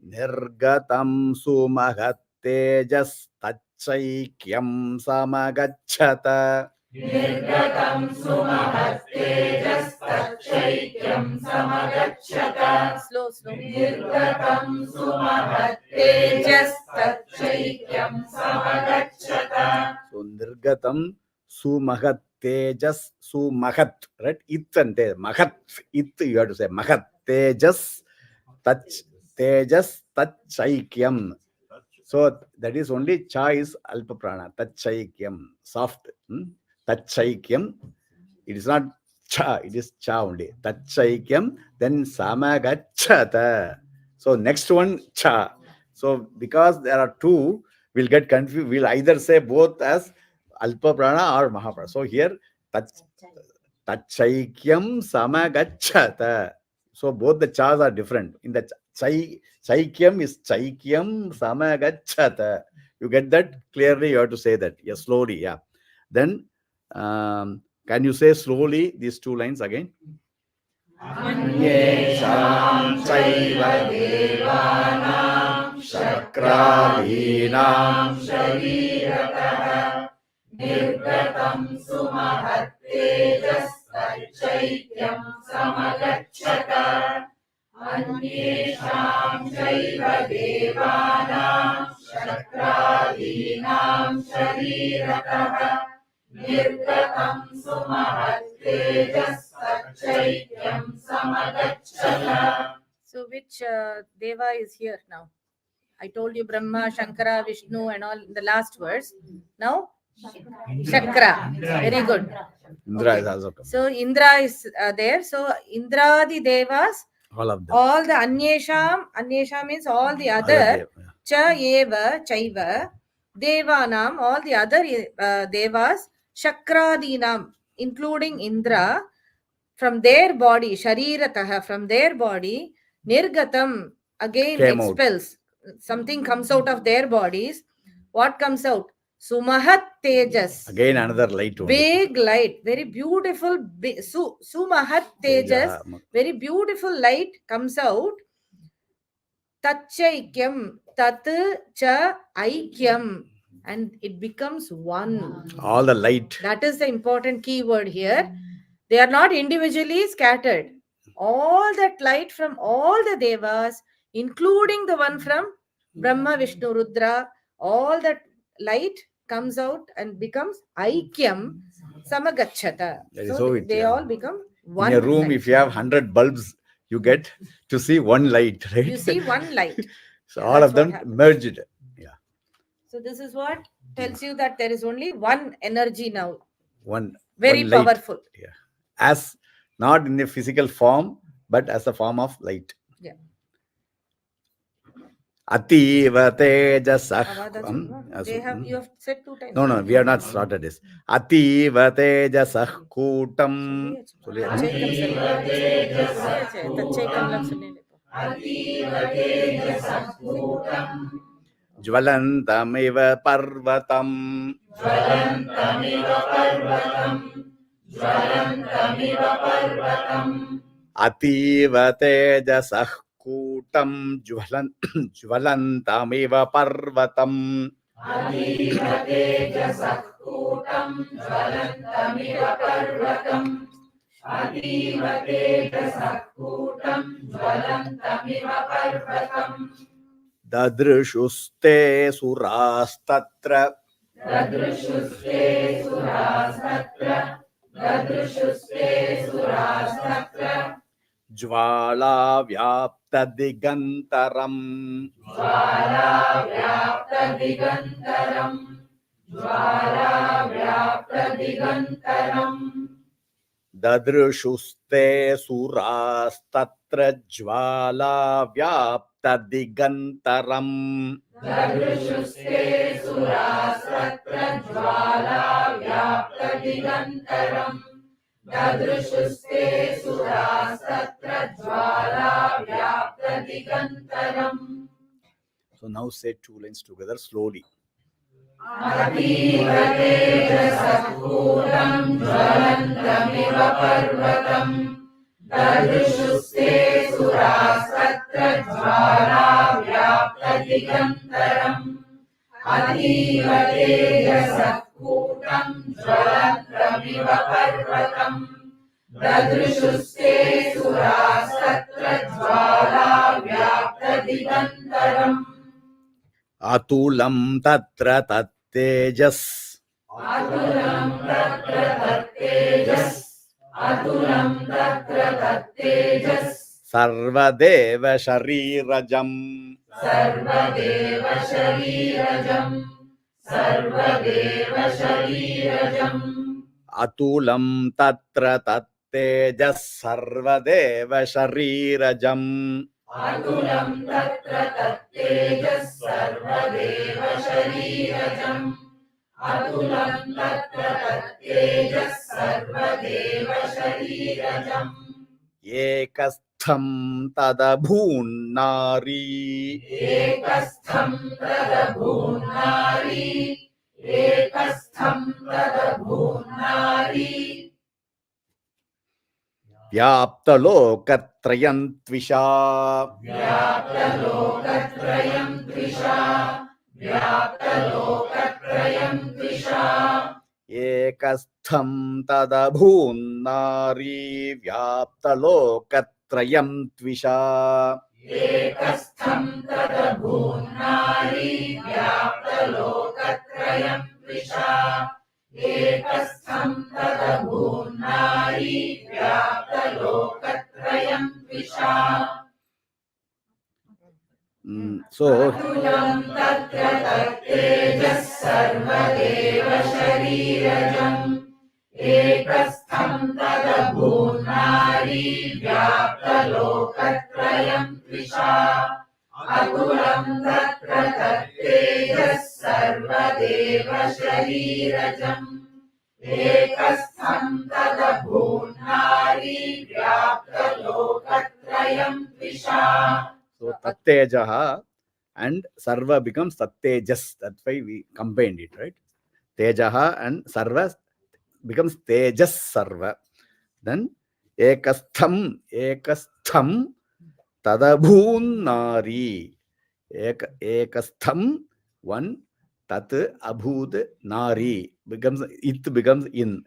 Nirgatam sumahat tejas. Tachaikyam samagacchata. Nirgatam sumahat tejas. Tachaikyam samagacchata. Slow. Nirgatam sumahat tejas. Tachaikyam samagacchata. So nirgatam sumahat tejas sumahat, right? It and te mahat. It you have to say mahat tejas tach tejas tachaikyam. So that is only cha is alpa prana. Tachaikyam, soft. Tachaikyam. It is not cha, it is cha only. Tachaikyam, then samagacchata. So next one cha. So because there are two, we'll get confused. We'll either say both as alpa prana or mahaprana. So here tachaikyam samagacchata. So both the chas are different. In the chaikyam is chaikyam samagacchata. You get that clearly? You have to say that. Yeah, slowly. Yeah. Then can you say slowly these two lines again? Anyesham chaiva devanam shakradinam sharirataha. Nirgatam sumahat tejas. Tachaikyam samagacchata. Anyesham chaiva devanam shakradinam sharirataha. Nirgatam sumahat tejas. Tachaikyam samagacchata. So which Deva is here now? I told you Brahma, Shankara, Vishnu and all in the last verse. Now Chakra. Very good. Indra Okay. is also come. So Indra is there. So Indradi Devas, All of them. all the Anyesham means all the other, Cha Eva, Chaiva, Devanam, all the other Devas, Shakradinam, including Indra, from their body, Sharirataha, from their body, Nirgatam, again Came out. expels. Something comes out of their bodies. What comes out? Sumahat Tejas. Again another light only. Big light, very beautiful. Sumahat Tejas, very beautiful light comes out. Tachaikyam, tat cha aikyam, and it becomes one. All the light. That is the important key word here. They are not individually scattered. All that light from all the devas, including the one from Brahma, Vishnu, Rudra, all that light comes out and becomes aikyam samagacchata. That is So how it, they yeah. all become one. In a room, light. if you have 100 bulbs, you get to see one light, right? You see one light. So all That's of them what happens. merged. Yeah. So this is what tells you that there is only one energy now. One. Very one light. powerful. Yeah. As not in a physical form, but as a form of light. Yeah. Ativa tejasah. You have said 2 times. No, we have not started this. Ativa tejasah kutam. Jvalantamiva parvatam. Jvalantamiva parvatam. ज्वलन्तमिव पर्वतम् अतीव तेजसः कूटं ज्वलन्तमिव पर्वतम् अतीव तेजसः कूटम् ज्वलन्तमिव पर्वतम् अतीव तेजसः कूटम् ज्वलन्तमिव पर्वतम् ददृशुस्ते सुरास्तत्र ददृशुस्ते सुरास्तत्र ददृशुस्ते सुरास्तत्र ज्वालाव्याप्तदिगन्तरम् ज्वालाव्याप्तदिगन्तरम् ज्वालाव्याप्तदिगन्तरम् ददृशुस्ते सुरास्तत्र ज्वालाव्याप्तदिगन्तरम् ददृशुस्ते सुरास्तत्र ज्वालाव्याप्तदिगन्तरम् ददृशुस्ते सुरास्तत्र ज्वालाव्याप्तदिगन्तरम्. So now say 2 lines together slowly. अतीव तेजसः कूटम् ज्वलन्तमिव पर्वतम् ददृशुस्ते सुरास्तत्र ज्वालाव्याप्तदिगन्तरम् अतीव तेजसः कूटम् ज्वलन्तमिव पर्वतम् ददृशुस्ते सुरास्तत्र ज्वालाव्याप्तदिगन्तरम् अतुलं तत्र तत्तेजस् अतुलं तत्र तत्तेजस् अतुलं तत्र तत्तेजस् सर्वदेव शरीरजम् सर्वदेव शरीरजम् सर्वदेव शरीरजम् अतुलं तत्र तत्तेजस् सर्वदेव शरीरजम् अतुलं तत्र तत्तेजः सर्वदेव शरीरजम् अतुलं तत्र तत्तेजः सर्वदेव शरीरजम् एकस्थं तदभून्नारी एकस्थं तदभून्नारी एकस्थं तदभून्नारी व्याप्तलोकत्रयं त्विषा व्याप्तलोकत्रयं द्विषा व्याप्तलोकत्रयं द्विषा एकस्थं तदभून्नारी व्याप्तलोकत्रयं त्विषा एकस्थं तदभून्नारी व्याप्तलोकत्रयं द्विषा एकस्थं तदभून्नारी व्याप्तलोकत्रयं द्विषा So अतुलं तत्र तत्तेजः सर्वदेव शरीरजम् एकस्थं तदभून्नारी व्याप्तलोकत्रयं द्विषा अतुलं तत्र तत्तेजः सर्वदेव शरीरजम् एकस्थं तदभून्नारी व्याप्तलोकत्रयं द्विषा. So Tattejaha and Sarva becomes Tattejas. That's why we combined it, right? Tejaha and Sarva becomes Tejas Sarva. Then Ekastham Tadabhun Nari. Ekastham one Tat Abhud Nari becomes in.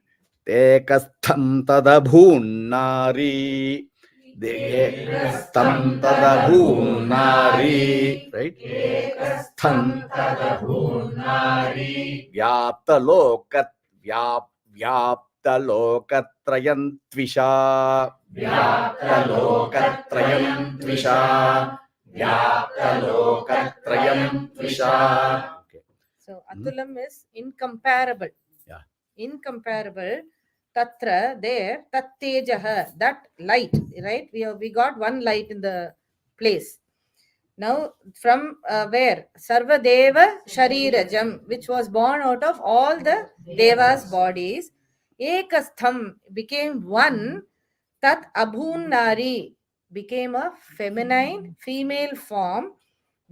Ekastham Tadabhun Nari. Ekastham tadabhunari, right? Ekastham tadabhunari. Vyaptalokatrayam tvisha. Vyaptalokatrayam tvisha. Vyaptalokatrayam tvisha. Okay. So Atulam is incomparable. Yeah. Incomparable. Tatra, there, tat tejaha, that light, right? We got one light in the place. Now, from where? Sarvadeva Sharirajam, which was born out of all the Devas' bodies. Ekastham became one. Tat Abhunnari became a feminine, female form.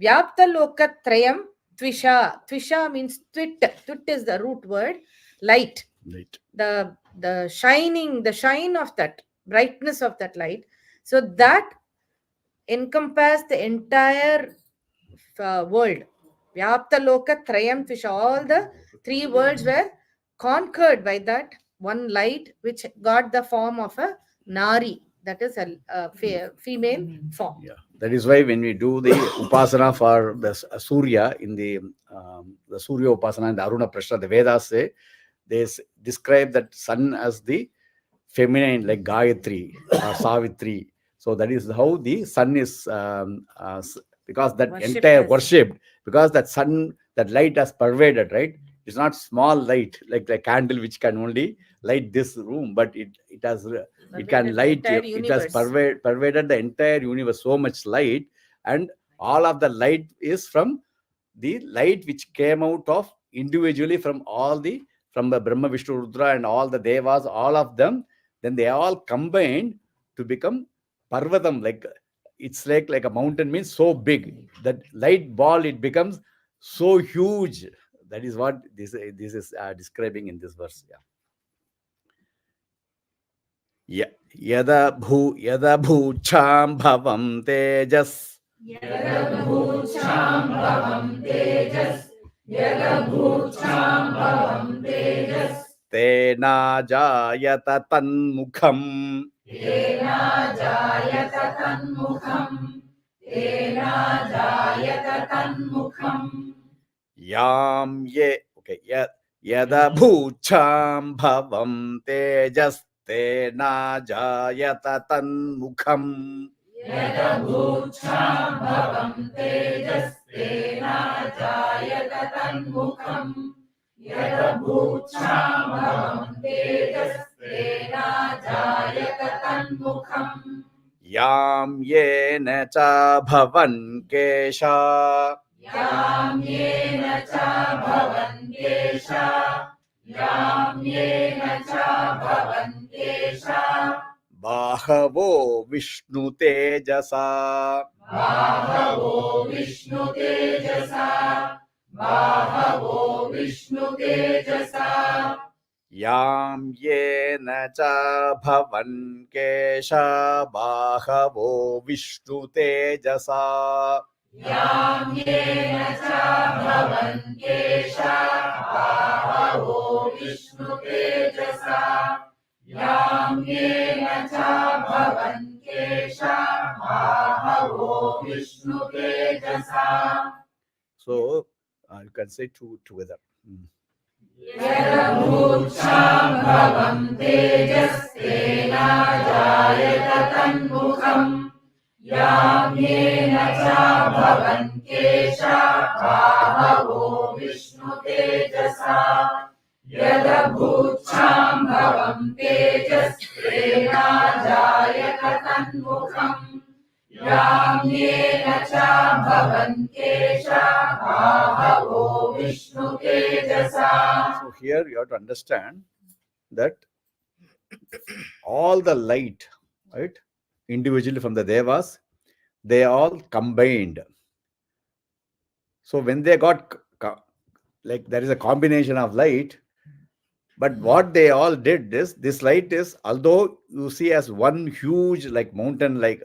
Vyaptalokatrayam Tvisha. Tvisha means twit. Twit is the root word. Light. Right. The the shine of that brightness of that light. So that encompassed the entire world. Vyapta Loka Trayam Fisha. All the three worlds were conquered by that one light, which got the form of a Nari, that is a female form. Yeah, that is why when we do the upasana for the Surya in the Surya upasana and the Aruna Prashna, the Vedas say they describe that sun as the feminine, like Gayatri or Savitri. So that is how the sun is because that Worshipped entire as- worshipped, because that sun, that light has pervaded, right? It's not small light like the candle which can only light this room, but it has it can Pervaded the light entire it has universe. pervaded the entire universe, so much light. And all of the light is from the light which came out of individually from all the, from the Brahma, Vishnu, Rudra and all the devas, all of them. Then they all combined to become Parvatam. Like it's like a mountain, means so big that light ball, it becomes so huge. That is what this is describing in this verse. Yeah. Yada bhucham bhavam tejas. Yadabhucham bhavam tejas. Yadabhucham bhavam tejas. Tena jayata tanmukham. Tena jayata tanmukham. Tena jayata tanmukham. Yam ye. Okay. Yada bhucham bhavam tejas. Tena jayata tanmukham. Yadabhucham bhavam tejas. Tena jayata tanmukham. Yadabhucham bhavam tejas. Tena jayata tanmukham. Yam yena cha bhavan kesha. Yamyena cha bhavan kesha. Yamyena cha bhavan kesha. Bahavo Vishnu tejasa. Bahavo Vishnu tejasa. Bahavo Vishnu tejasa. Yam yena cha bhavan kesha. Bahavo Vishnu tejasa. Yamyena cha bhavan kesha. Bahavo Vishnu tejasa. Yamyena cha bhavan kesha. Bahavo Vishnu tejasa. So you can say two together. Yadabhucham bhavam tejas. Tena jayata tanmukham. Yamyena cha bhavan kesha. Bahavo Vishnu tejasa. Yadabhucham bhavam tejas. Tena jayata tanmukham. Yamyena cha bhavan kesha. Bahavo Vishnu tejasa. So here you have to understand that all the light, right, individually from the devas, they all combined. So when they got like there is a combination of light, but what they all did is, this light is, although you see as one huge like mountain, like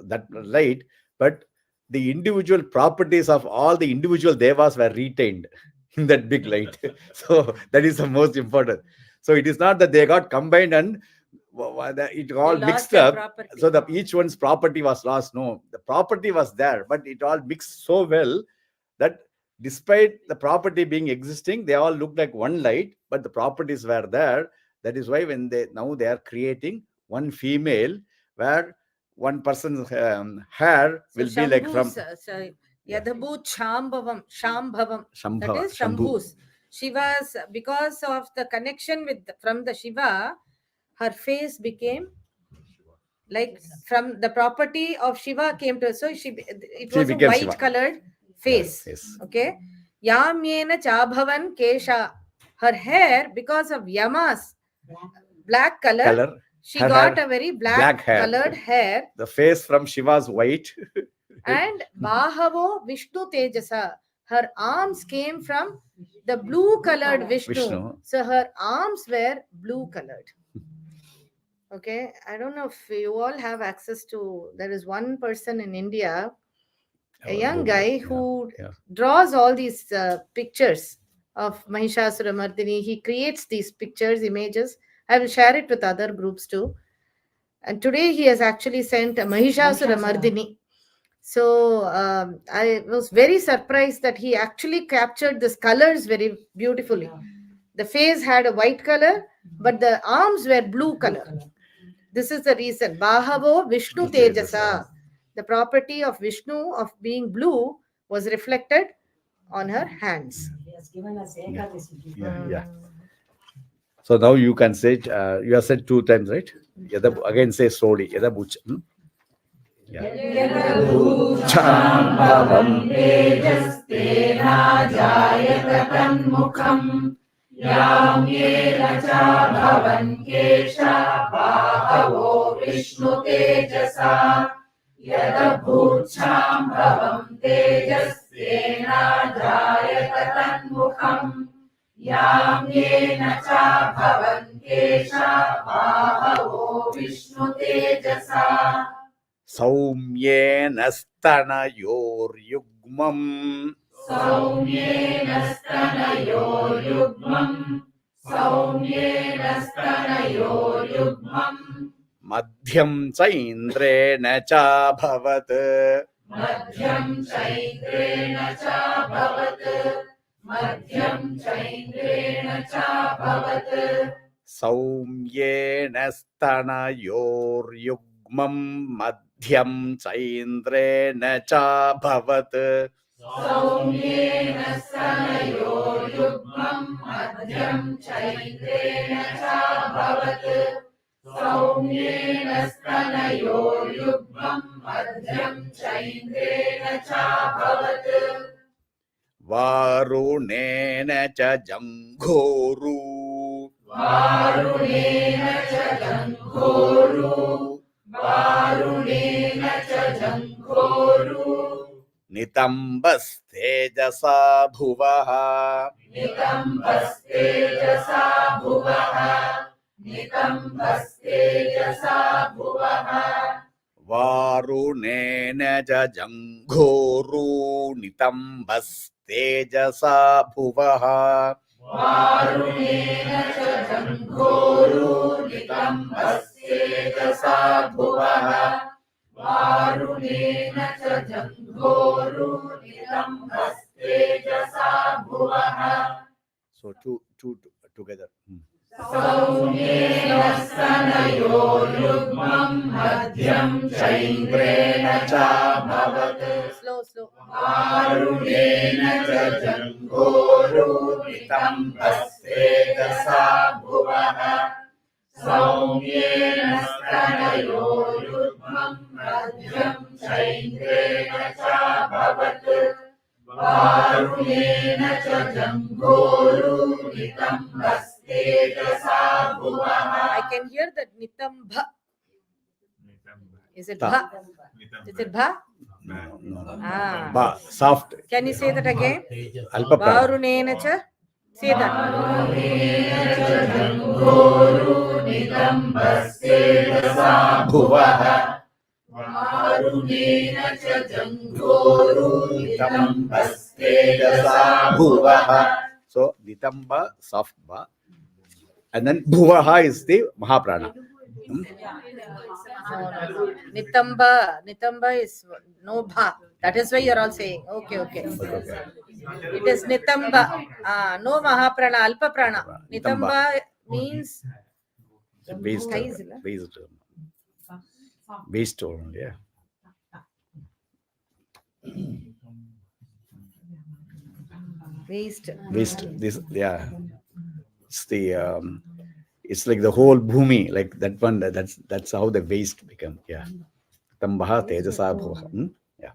that light, but the individual properties of all the individual devas were retained in that big light. So that is the most important. So it is not that they got combined and it all They lost mixed their up, property. so that each one's property was lost. No, the property was there, but it all mixed so well that despite the property being existing, they all look like one light, but the properties were there. That is why when they are creating one female, where one person's hair So will be like from Shambhu's, Yadabhu Shambhavam, Shambhavam. That Shambhava, is Shambhu. Shambhu's. Shiva's, because of the connection with from the Shiva, her face became like from the property of Shiva came to, so it She was a became white Shiva. colored face. Yes. Okay. Yamyena Chabhavan Kesha. Her hair, because of Yama's black color, she her got hair, a very black hair. colored hair. The face from Shiva's white. And Bahavo Vishnu Tejasa. Her arms came from the blue colored Vishnu. Vishnu. So her arms were blue colored. Okay, I don't know if you all have access to. There is one person in India, a young guy who draws all these pictures of Mahishasura Mardini. He creates these pictures, images. I will share it with other groups too. And today he has actually sent a Mahishasura Mardini. So I was very surprised that he actually captured these colors very beautifully. The face had a white color, but the arms were blue color. This is the reason. Bahavo Vishnu Tejasa. The property of Vishnu of being blue was reflected on her hands. He has given us Ekadasi gift. Yeah. So now you can say, you have said 2 times, right? Again say slowly. Yada Bhucha. Yadabhucham bhavam tejastena jayata tanmukham yamyena cha bhavan kesha bahavo Vishnu tejasa yadabhucham bhavam tejastena jayata tanmukham yamyena cha bhavan kesha bahavo Vishnu tejasa Saumyena stanayoryugmam. Saumyena stanayoryugmam Saumyena stanayoryugmam Madhyam chaindrena cha bhavat. Madhyam chaindrena cha bhavat Madhyam chaindrena cha bhavat Saumyena stanayoryugmam madhyam chaindrena cha bhavat. Saumyena stanayoryugmam Madhyam chaindrena cha bhavat Saumyena stanayoryugmam Madhyam chaindrena cha bhavat Varunena cha janghoru. Varunena cha janghoru Varunena cha janghoru Nitambastejasa bhuvaha. Nitambastejasa bhuvaha Nitambastejasa bhuvaha Varunena cha janghoru nitambastejasa bhuvaha. Varunena cha janghoru nitambastejasa bhuvaha Varunena cha janghoru nitambastejasa bhuvaha So two together. Saumyena stanayoryugmam madhyam chaindrena cha bhavat Slow. Varunena cha janghoru nitambastejasa bhuvaha Saumyena stanayoryugmam madhyam chaindrena cha bhavat Varunena cha janghoru nitambastejasa bhuvaha I can hear that Nitambha. Is it Bha? Is it Bha? No. Ah. Ba, soft. Can you say that again? Alpa prana. Varunena cha. Say that. Varunena cha janghoru nitambastejasa bhuvaha Varunena cha janghoru nitambastejasa bhuvaha So Nitamba, soft ba. And then Bhuvaha is the Mahaprana. No. Nitamba is no Bha. That is why you are all saying. Okay. It is Nitamba. No Mahaprana, Alpa Prana. Nitamba means Based Skies, based on, yeah. waste. This, yeah. It's the it's like the whole bhumi, like that one. That's how the waste become. Yeah. Tambaha tejasa bhuva. Yeah.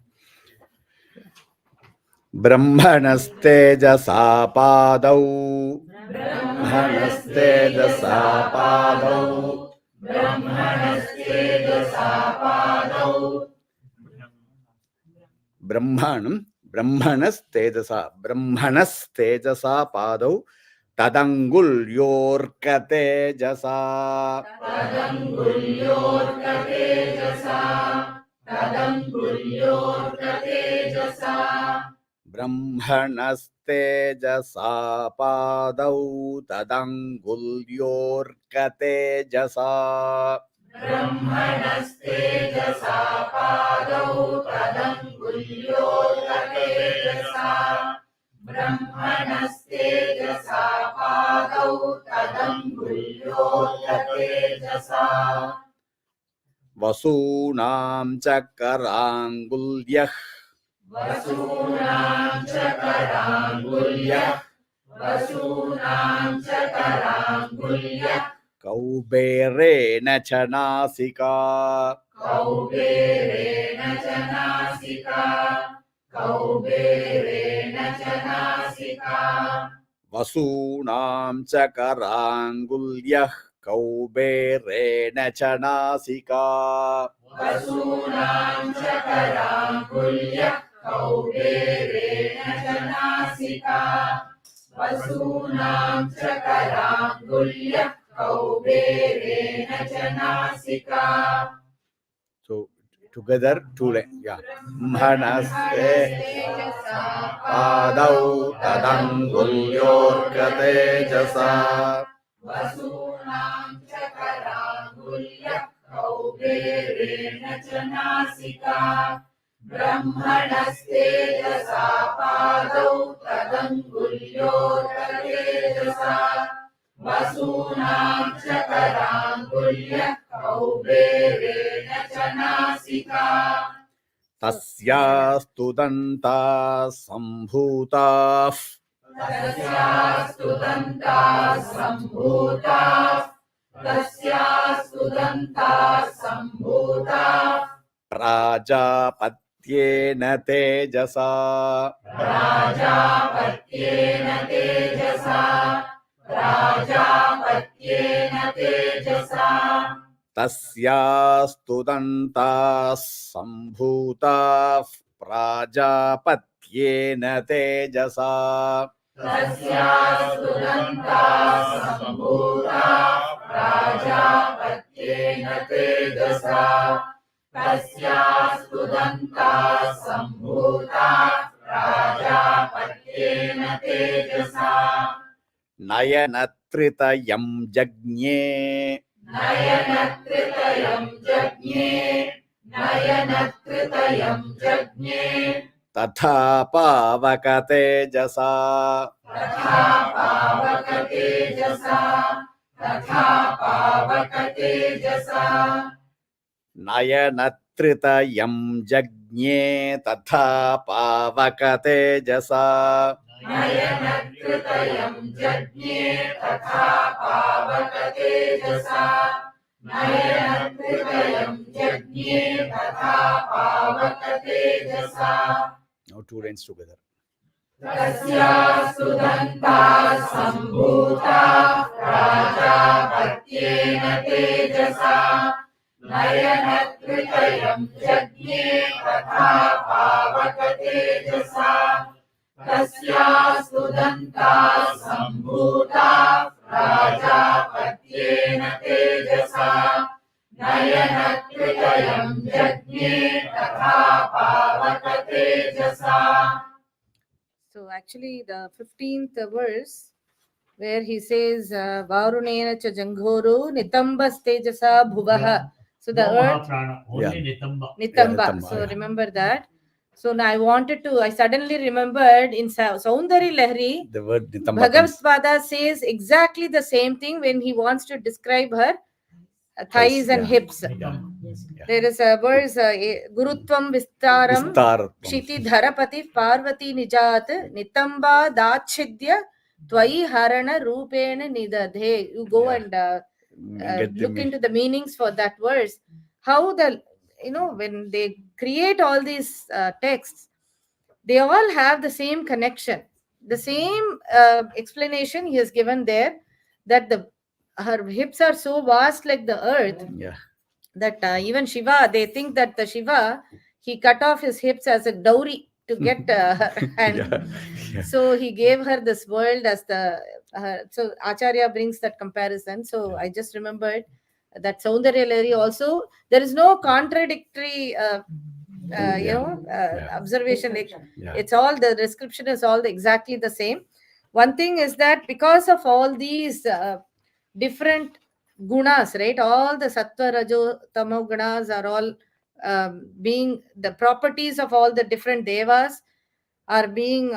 Brahmanastejasa padau. Brahmanastejasa padau. Brahmanastejasa padau Brahmanam, Brahmanas tejasa padau tadangulyorka tejasa. Tadangulyorka tejasa. Tadangulyorka tejasa. Brahmanas tejasa padau tadangulyorka tejasa. Brahmanastejasa padau tadangulyorka tejasa. Brahmanastejasa padau tadangulyorka tejasa. Vasunam chakarangulyah. Vasunam chakarangulyah. Vasunam chakarangulyah. Kauberena chanasika. Kauberena chanasika. Kauberena chanasika. Vasunam chakarangulyah. Kauberena chanasika. Vasunam chakarangulyah. Kauberena chanasika. Vasunam chakarangulyah. Kauberena chanasika. So together, two lines. Yeah. Brahmanaste padau tadangulyorka tejasa. Vasunam chakarangulyah. Kauberena chanasika. Brahmanastejasa padau tadangulyorka tejasa. Vasunam chakarangulyah. Kauberena chanasika. Tasyastu danta sambhutah. Tasyastu danta sambhuta. Tasyastu danta sambhuta. Prajapatyena tejasa. Prajapatyena tejasa. Prajapatyena tejasa. Tasyastu danta sambhutah. Prajapatyena tejasa. Tasyastu danta sambhuta. Prajapatyena tejasa. Tasyastu danta sambhuta. Prajapatyena tejasa. Nayanatritayam jagnye. Nayanatritayam jagnye. Nayanatritayam jagnye. Tatha pavaka tejasa. Tatha pavaka tejasa. Tatha pavaka tejasa. Nayanatritayam jagnye. Tatha pavaka tejasa. Nayanatritayam jagnye. Tatha pavaka tejasa. Nayanatritayam jagnye. Tatha pavaka tejasa. Now two lines together. Tasyastu danta sambhuta. Prajapatyena tejasa. Nayanatritayam jagnye. Tatha pavaka tejasa. Tasyastu danta sambhuta. Prajapatyena tejasa. Nayanatritayam jagnye. Tatha pavaka tejasa. So actually, the 15th verse, where he says, Varunena cha janghoro nitambas tejasa bhuvaha. So the earth, Only Yeah. Nitamba. nitamba. Nitamba, So yeah. remember that. So now I suddenly remembered in Saundari Lahari, The word nitamba comes. Bhagavad says exactly the same thing when he wants to describe her thighs and Yeah. hips. Yeah. There is a verse, Gurutvam Vistaram Vistaratvam. Kshiti Dharapati Parvati Nijat Nitamba Dachidya Twai Harana Rupena Nidadhe. You go Yeah. and Get the look into the meanings for that verse. How when they create all these texts, they all have the same connection, the same explanation he has given there, that her hips are so vast like the earth, Yeah. that even Shiva, they think that the Shiva, he cut off his hips as a dowry to get her hand. Yeah. So he gave her this world as the so Acharya brings that comparison. So I just remembered that Saundarya Lahari also, there is no contradictory observation. Like, Yeah. it's all, the description is all exactly the same. One thing is that because of all these different gunas, right, all the sattva rajo tamo gunas are all being the properties of all the different devas are being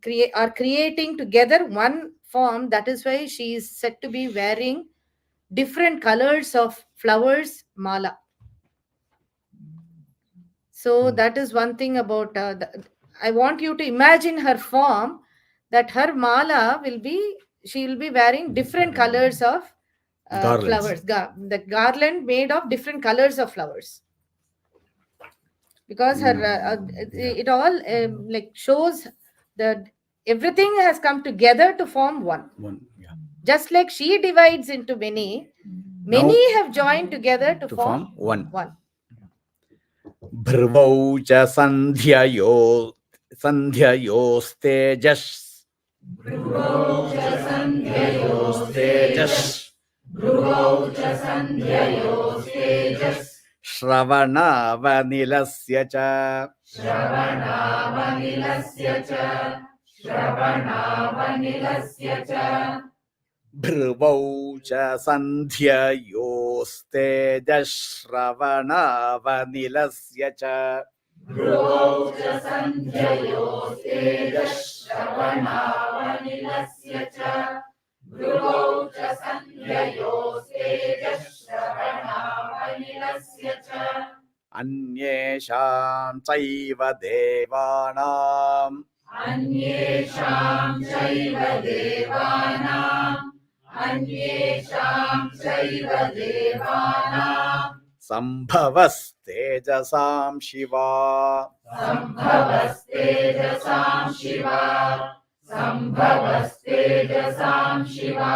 creating together one form. That is why she is said to be wearing different colors of flowers mala. So that is one thing about I want you to imagine her form, that her mala will be, she will be wearing different colors of flowers, the garland made of different colors of flowers, because her it all like shows that everything has come together to form one. Yeah. Just like she divides into many, many have joined together to form one. one. Bhruvau cha sandhyayostejas. Bhruvau cha Tejas. Bhruvau cha sandhyayostejas. Shravana vanilasya cha. Shravana vanilasya cha. Shravana vanilasya cha. Bhruvau cha sandhyayostejas. Shravana vanilasya cha. Bhruvau cha sandhyayostejas. Shravana vanilasya cha. Bhruvau cha sandhyayostejas. Shravana vanilasya cha. Anyesham chaiva devanam. Anyesham chaiva devanam. Anyesham chaiva devanam. Sambhavas tejasam Shiva. Sambhavastejasam Shiva. Sambhavastejasam Shiva.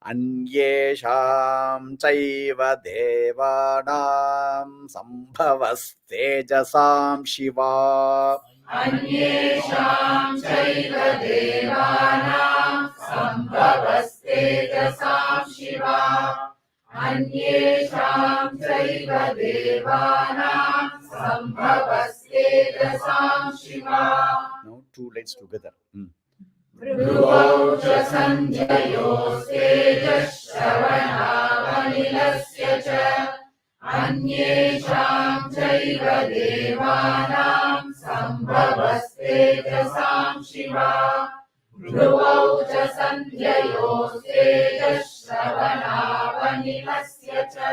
Anyesham chaiva devanam. Sambhavas tejasam Shiva. Anyesham chaiva devanam. Sambhavastejasam Shiva. Anyesham chaiva devanam. Sambhavastejasam Shiva. Now two lines together. Bhruvau cha sandhyayostejas. Shravana vanilasya cha. Anyesham chaiva devanam. Sambhavastejasam Shiva. Bhruvau cha sandhyayostejas. Shravana vanilasya cha.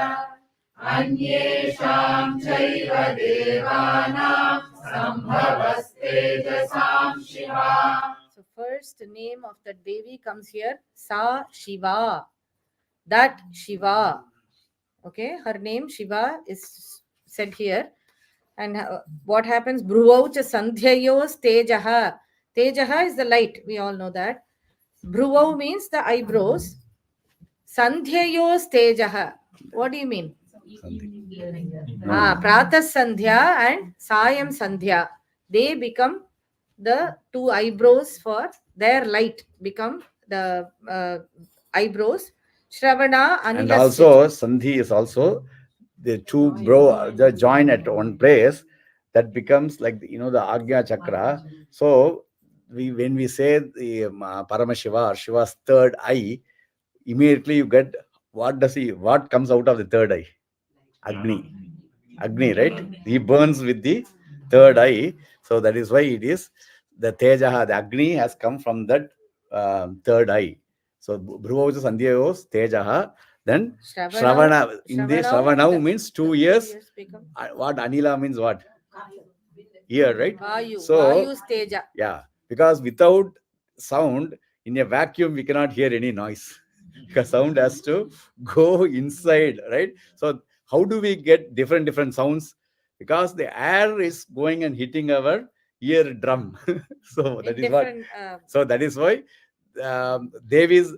Anyesham chaiva devanam. Sambhavastejasam Shiva. So first name of the Devi comes here, Sa Shiva. That Shiva. Okay, her name Shiva is said here. And what happens? Bhruvaucha sandhyayos tejaha. Tejaha is the light. We all know that. Bhruvau means the eyebrows. Sandhyayos tejaha. What do you mean? Pratas Sandhya and Sayam Sandhya. They become the two eyebrows for their light, become the eyebrows. Shravana And Anilasya. also Sandhi is also the two the join at one place. That becomes like the Agnya Chakra. So when we say the Paramashiva or Shiva's third eye, immediately you get what comes out of the third eye? Agni, right? He burns with the third eye. So that is why it is the Tejaha, the Agni has come from that third eye. So Bhruvauja Sandhyayos Tejaha. Then Shravana. In the Shravana means 2 years. What Anila means what? Ear, right? Vayu. So Vayu Teja. yeah, because without sound in a vacuum we cannot hear any noise. Because sound has to go inside, right? So how do we get different sounds? Because the air is going and hitting our eardrum. So that is what. So that is why Devi's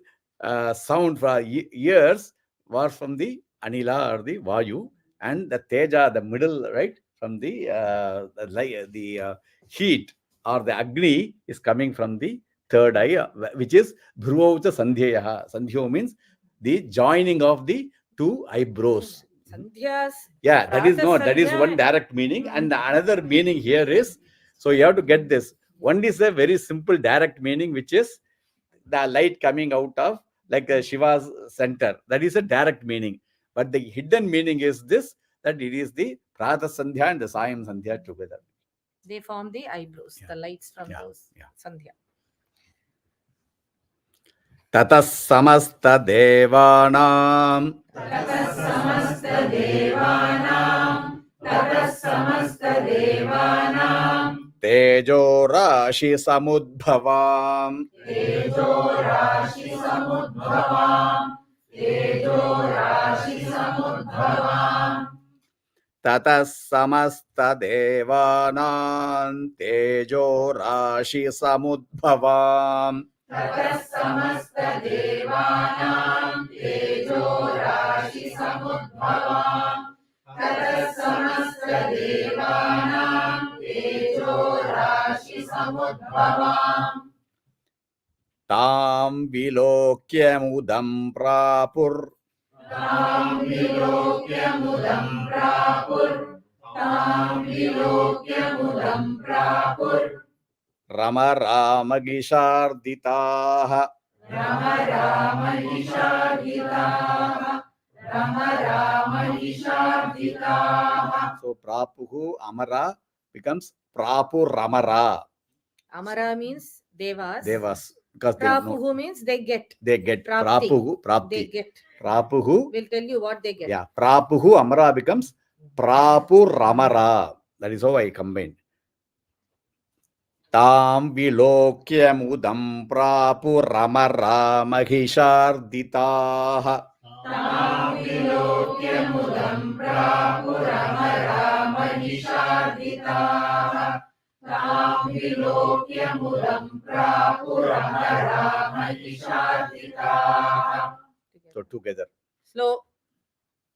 sound for ears was from the Anila or the Vayu, and the Teja, the middle, right, from the heat or the Agni is coming from the third eye, which is Bhruvaucha Sandhyayaha. Sandhyo means the joining of the two eyebrows. Sandhyas. Yeah, that is Prata not, that is Sandhya. one direct meaning. And the another meaning here is, so you have to get this. One is a very simple direct meaning, which is the light coming out of like Shiva's center. That is a direct meaning. But the hidden meaning is this, that it is the Prata Sandhya and the Sayam Sandhya together. They form the eyebrows, the lights from those Sandhya. Tatas samasta devanam Samasta Devanam tejo rashi samudbhavam Tejo Rashi Samudbhavam Tatas samasta devanam tejo rashi samudbhavam Samasta Devanam Tejo Rashi Samudbhavam Samasta Devanam Tejo Rashi Samudbhavam Tam vilokyamudam prapur Tam Vilokyamudam Prapur Rama Rama Gisharditaha Rama Nishaditaha So Prapuhu Amara becomes Prapur Ramara. Amara means Devas. Devas. Because they know, Prapuhu means they get. they get Prapti. Prapuhu, They Prapti. get. Prapuhu, We'll tell you what they get. yeah, Prapuhu Amara becomes Prapur Ramara. That is how I combine. Tam vilokyamudam Prapur Ramara Mahisharditaha. Tam Vilokyamudam Prapurama Mahisharditaha Tam Vilokyamudam Prapurama Mahisharditaha So together. Slow.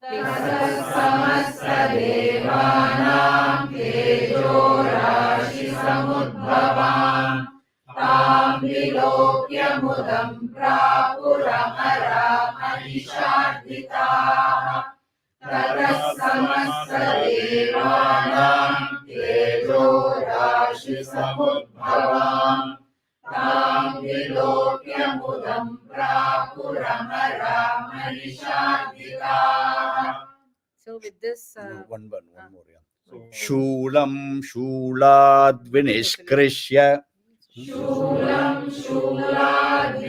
Samasta Devanam Tejo Rashi Samudbhavam Tam Vilokyamudam Prapurama Mahisharditaha Samasta Devanam Tejo Rashi Samudbhavam Tam Vilokyamudam Prapurama Mahisharditaha. So with this, One more. Yeah. Shulam Shulad Vinishkrishya. Shulam Shulad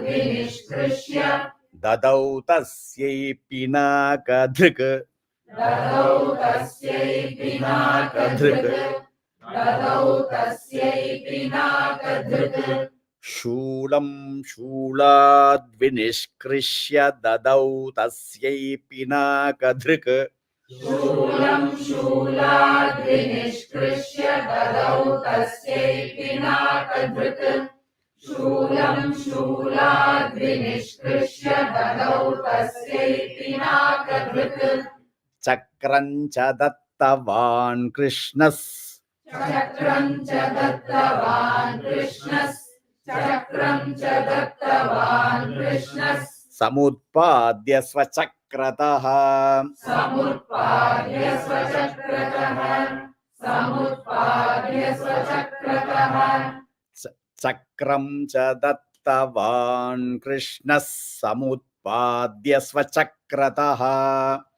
Vinishkrishya Dadau tasyai pinakadhrik. Dadau tasyai pinakadhrik Shulam Shulad Vinishkrishya Dadau tasyai pinakadhrik. Shulam Shulad Vinishkrishya Dadau tasyai pinakadhrik Shulam Shulad Vinishkrishya Dadau tasyai pinakadhrik Chakran cha dattavan Krishnas. Chakram cha dattavan Krishnas Samutpadya svachakrataha. Samutpadya svachakrataha Chakram cha dattavan Krishnas samutpadya svachakrataha.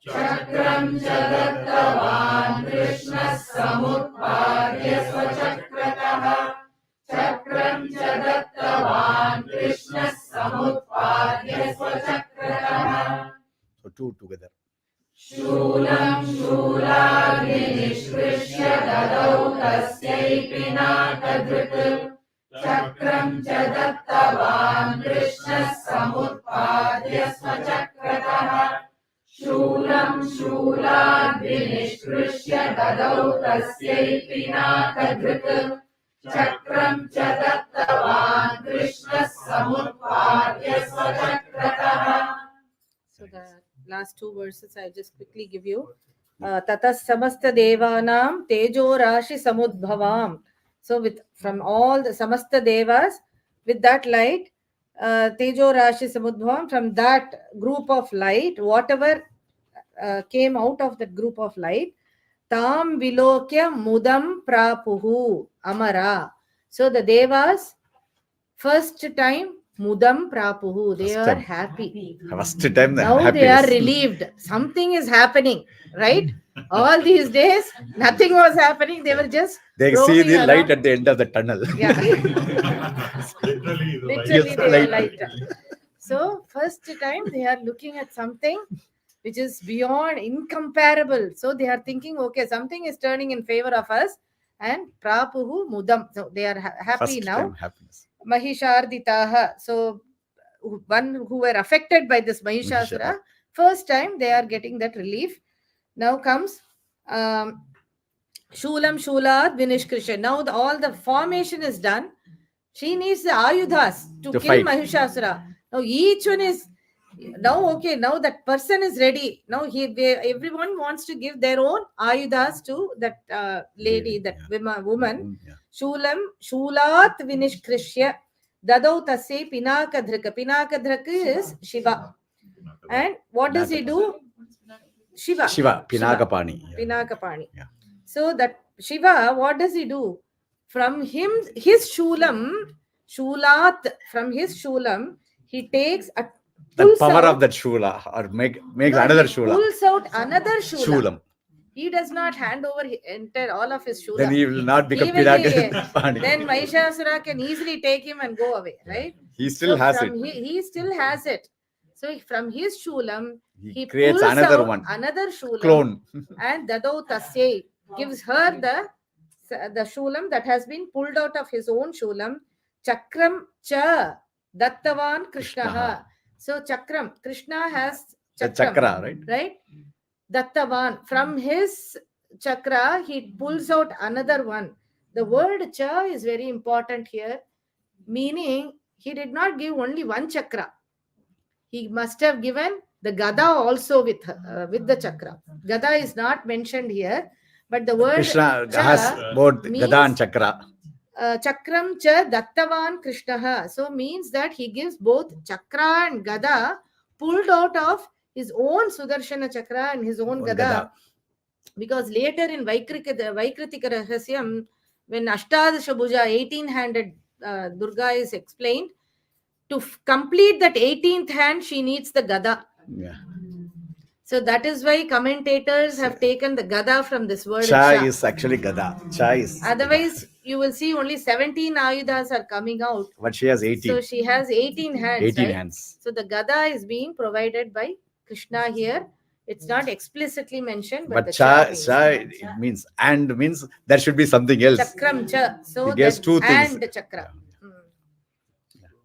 Chakram cha dattavan Krishnas samutpadya svachakrataha Chakram cha dattavan Krishnas samutpadya svachakrataha So two together. Shulam Vinishkrishya Dadau tasyai pinakadhrik Chakram cha dattavan Krishnas samutpadya svachakrataha Shulam Vinishkrishya Dadau tasyai pinakadhrik Chakram cha dattavan Krishnas samutpadya svachakrataha so the last two verses I'll just quickly give you. Tatas samasta devanam tejo rashi samudbhavam. So from all the samasta devas, with that light, tejo rashi samudbhavam, from that group of light, whatever came out of that group of light, tam vilokya mudam prapuhu amara. So the devas, first time mudam prapuhu, they First are time. happy. First time, Now happiness. they are relieved. Something is happening, right? All these days, nothing was happening. They were just They see roaming the around. light at the end of the tunnel. Yeah. Literally, the light. Literally, Yes, they are light. light. So first time they are looking at something which is beyond incomparable. So they are thinking, okay, something is turning in favor of us, and prapuhu mudam. So they are happy First now. time happiness. Mahisharditaha. So one who were affected by this Mahishasura, first time they are getting that relief. Now comes Shulam Shulat Vinishkrisha. Now all the formation is done. She needs the Ayudhas to kill fight. Mahishasura. Now each one is now okay. Now that person is ready. Now everyone wants to give their own Ayudhas to that lady, that woman. Yeah. Shulam Shulat Vinishkrishya. Dadau Tase Pinakadhrika. Pinakadhrika is Shiva. And what does he do? Shiva. Pinakapani. Yeah. Pinakapani. Yeah. So that Shiva, what does he do? From him, his Shulat, from his Shulam, he takes a The power of that shula, or makes another he shula. pulls out another Shulam. Shulam. He does not hand over entire all of his Shulam. Then he will not become He will be- Pinakapani. Then Mahishasura can easily take him and go away, right? He still has it. He still has it. So from his Shulam, He he creates pulls another out one. another Shulam. Clone. And Dadau Tasye gives her the Shulam that has been pulled out of his own Shulam. Chakram cha Dattavan Krishnaha. So Chakram, Krishna has The Chakram, chakra, right? right? Dattavan, from his chakra, he pulls out another one. The word cha is very important here, meaning he did not give only one chakra. He must have given the Gada also with the chakra. Gada is not mentioned here, but the word Krishna cha has both means- Gada and Chakra. Chakram cha Dattavan Krishnaha. So means that he gives both chakra and Gada pulled out of his own Sudarshana chakra and his own Own Gada. Gada. Because later in Vaikritika Rahasyam, when Ashtadasha Bhuja, 18-handed Durga is explained, to complete that 18th hand, she needs the Gada. Yeah. So that is why commentators have taken the Gada from this word Cha Cha. is actually Gada. Cha is. Otherwise, you will see only 17 Ayudas are coming out. But she has 18. So she has 18 hands. 18 right? hands. So the Gada is being provided by Krishna here. It's not explicitly mentioned, but the Cha, means. it means, and means there should be something else. Chakram cha. So He gives that two things. and chakra.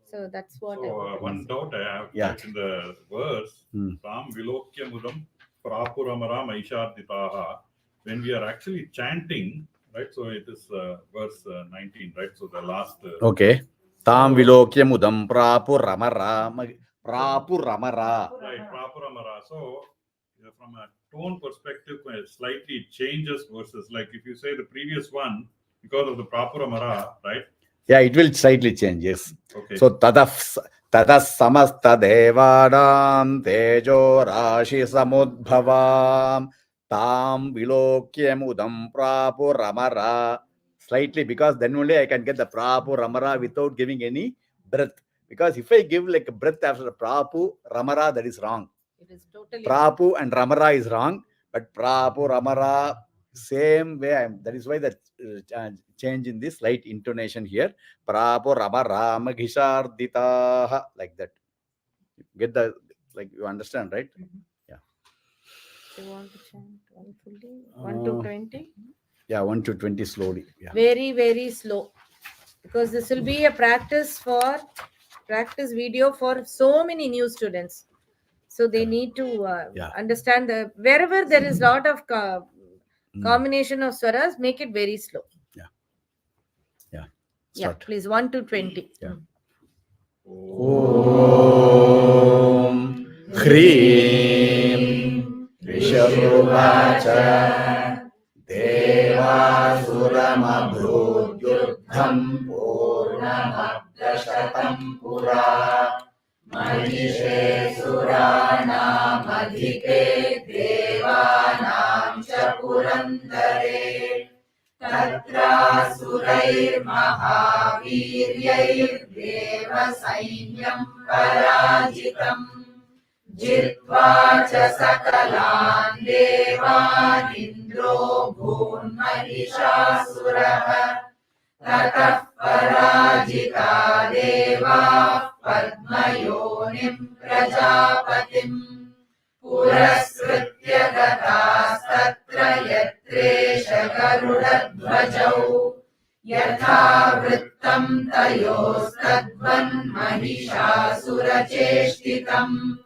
So that's what. So one doubt I have Yeah. in the verse, Tam Vilokya Mudam Prapuramara Maisharditaha. When we are actually chanting, right? So it is verse 19, right? So the last. Okay. Tam vilokya mudam prapuramara. Prapuramara. Right, Prapuramara. So from a tone perspective, slightly it changes verses. Like if you say the previous one, because of the Prapuramara, right? Yeah, it will slightly change, yes. Okay. So tadas samasta devadam tejo rashi samudbhavam tam vilokyam udam prapuramara. Slightly, because then only I can get the prapuramara without giving any breath. Because if I give like a breath after the prapuramara, that is wrong. It is totally. Prapu and ramara is wrong, but prapuramara, same way. That is why the change in this slight intonation here. Prapuramara magisharditaha, like that. Get the, like, you understand, right? Yeah. Do you want to chant one fully? 1 to 20? Yeah, 1 to 20 slowly. Yeah. Very, very slow. Because this will be a practice video for so many new students. So they need to understand wherever there is lot of combination of swaras, make it very slow. Yeah. Yeah. Yeah, Start. please 1 to 20. Yeah. Om Hrim Isharuvacha Devasuramabhudyurdham Purnamabdashatam Pura Manishe Suranamādhike Devanam cha Purandare Tatra Surair Mahaviryair Deva Sainyam Parajitam Jitva cha Sakalan Devan Indro Bhunmahishasuraha Tatah Parajita Deva Padmayonim Prajapatim Puraskritya Gatastatra Yatresha Garudadvajau Yatha Vrittam Tayostadvan Mahishasura-cheshtitam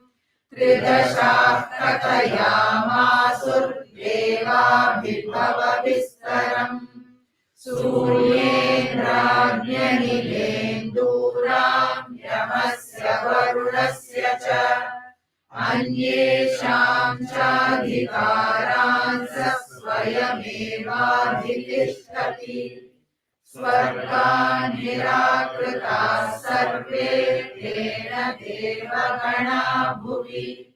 Tridashah Kathayamasur Deva Bhibhava-vistaram Suryendragnyanilendūram Yamasya Varunasya cha Anyesham chadhikaransa Swayamevadhitishthati Svargan nirakrita sarve Tena devagana bhuvi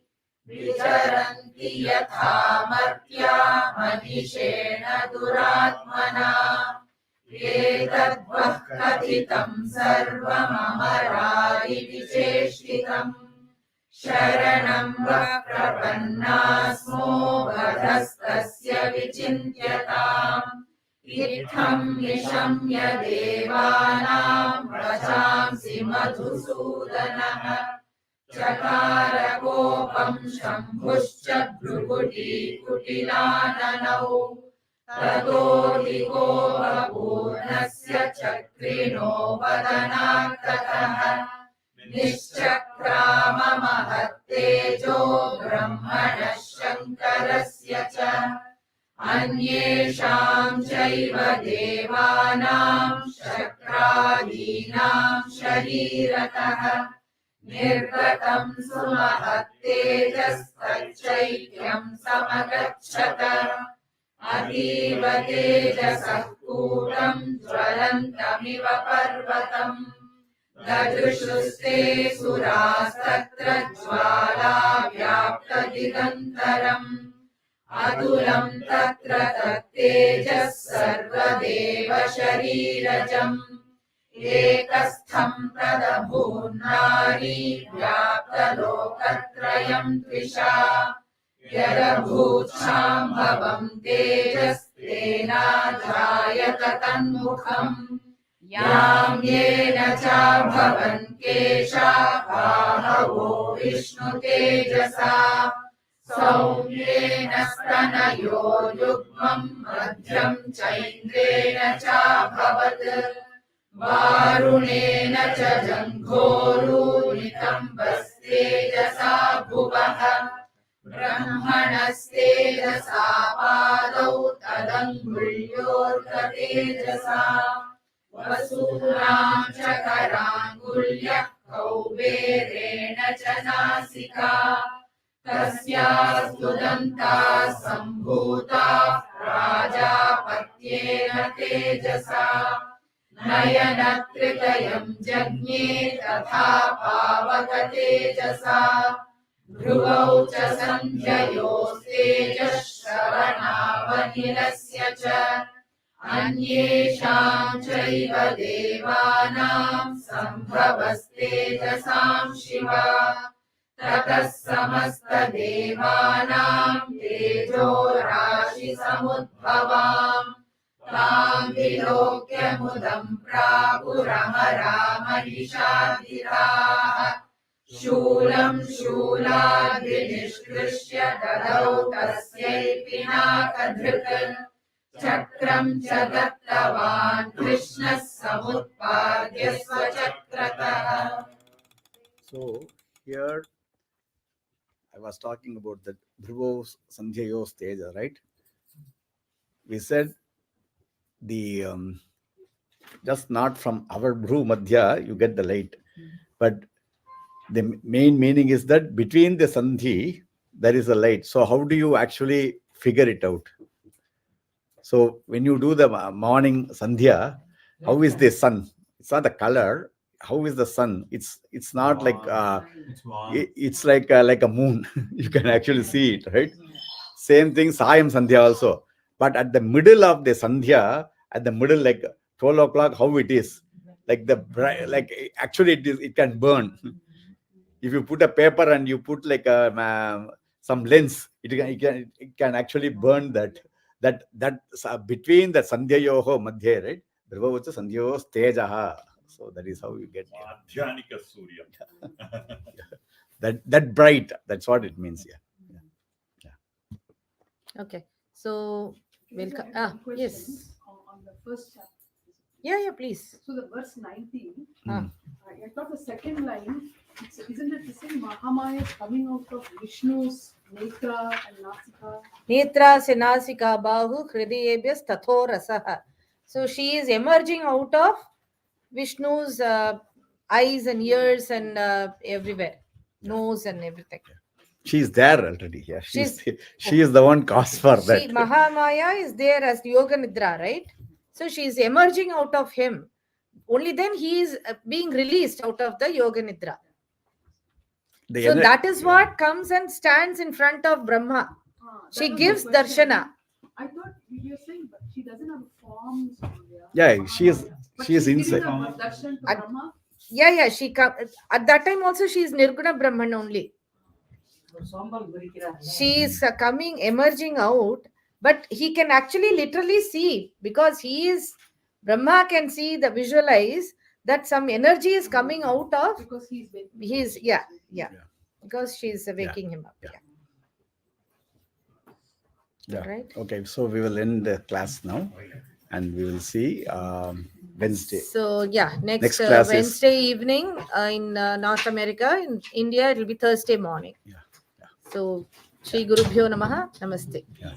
Vicharanti yatha martya manishena duratmana Etadvah kathitam sarvam amarari vicheshtitam Sharanam vah prapannasmo vadhastasya vichintyatam Itham nishamya devanam vachamsi madhusudanaha Chakara kopam shambhuscha bhrukuti kutinananau Tato hiko vapurnasya chakrino vadanakataha Nishchakrama mahattejo brahmana shankarasya cha Anyesham chaiva devanam shakradinam sharirataha Nirgatam sumahattejas tachaikyam samagacchata Adiva tejasah kūtam jvalantamiva parvatam Dadushuste surastatra jvala vyapta digantaram Atulam tatra tattejas sarvadeva sharirajam Ekastham tadabhūnāri vyapta lokatrayam tvisha Yadabhūtsham bhavam tejas tena jayata tanmukham Yam yena cha bhavan kesha bahavo vishnu tejasa Saumyena stanayo yugmam madhyam chaindrena cha bhavat Varunena cha janghoru nitambastejasa bhuvaha Brahmanastejasa padau tadangulyorgatejasa Vasuram chakarangulya kauberena cha nasika Tasya studanta sambhuta prajapatyena tejasa Nayanatritayam jagnye tatha pavaka tejasa Dhruvau cha sandhyayos tejas shravanavanirasya cha Anyesham chaiva devanam sambhavastejasam shiva Tatas samasta devanam tejo rashi samudbhavam Tam vilokya mudam prapurahara manishadhiraha Shulam shuladvinishkrishya dadau tasyai pinakadhrikan Chakram cha dattavan Krishna samutpadya svachakrataha. So here I was talking about the Dhruvos Sandhyayos Teja, right? We said the just not from our Dhruv Madhya you get the light, but the main meaning is that between the Sandhi there is a light. So how do you actually figure it out? So when you do the morning sandhya, how is the sun? It's not the color. How is the sun? It's not like it's like a moon. You can actually see it, right? Same thing, Sayam Sandhya also. But at the middle of the Sandhya, at the middle, like 12 o'clock, how it is? Like the bright, like actually it can burn. If you put a paper and you put like some lens, it can actually burn that between the Sandhyayoho Madhya, right? Dhruvavacha Sandhyayoho Tejaha. So that is how you get Madhyanika Surya. that bright. That's what it means. Yeah. Okay. So we'll yes. On the first chapter. Yeah, please. So the verse 19, Ah. I thought the second line, isn't it the same? Mahamaya is coming out of Vishnu's Netra and Nasika. Netra Senasika Bahu Hridayebhyas Tatho Rasaha. So she is emerging out of Vishnu's eyes and ears and everywhere, nose and everything. She is there already. Yeah, she is the one cause for that. Mahamaya is there as Yoga Nidra, right? So she is emerging out of him. Only then he is being released out of the Yoga Nidra. So that is what comes and stands in front of Brahma. She gives darshana. I thought you were saying but she doesn't have a form. Yeah, she is inside. Yeah. She at that time also she is Nirguna Brahman only. She is coming, emerging out, but he can actually literally see because he is Brahma can see the visualize that some energy is coming out of because he's because she's waking him up. Yeah. Right. Okay, so we will end the class now, and we will see Wednesday. So next class Wednesday evening in North America. In India, it will be Thursday morning. Yeah. So Shri Gurubhyo Namaha. Namaste. Yeah.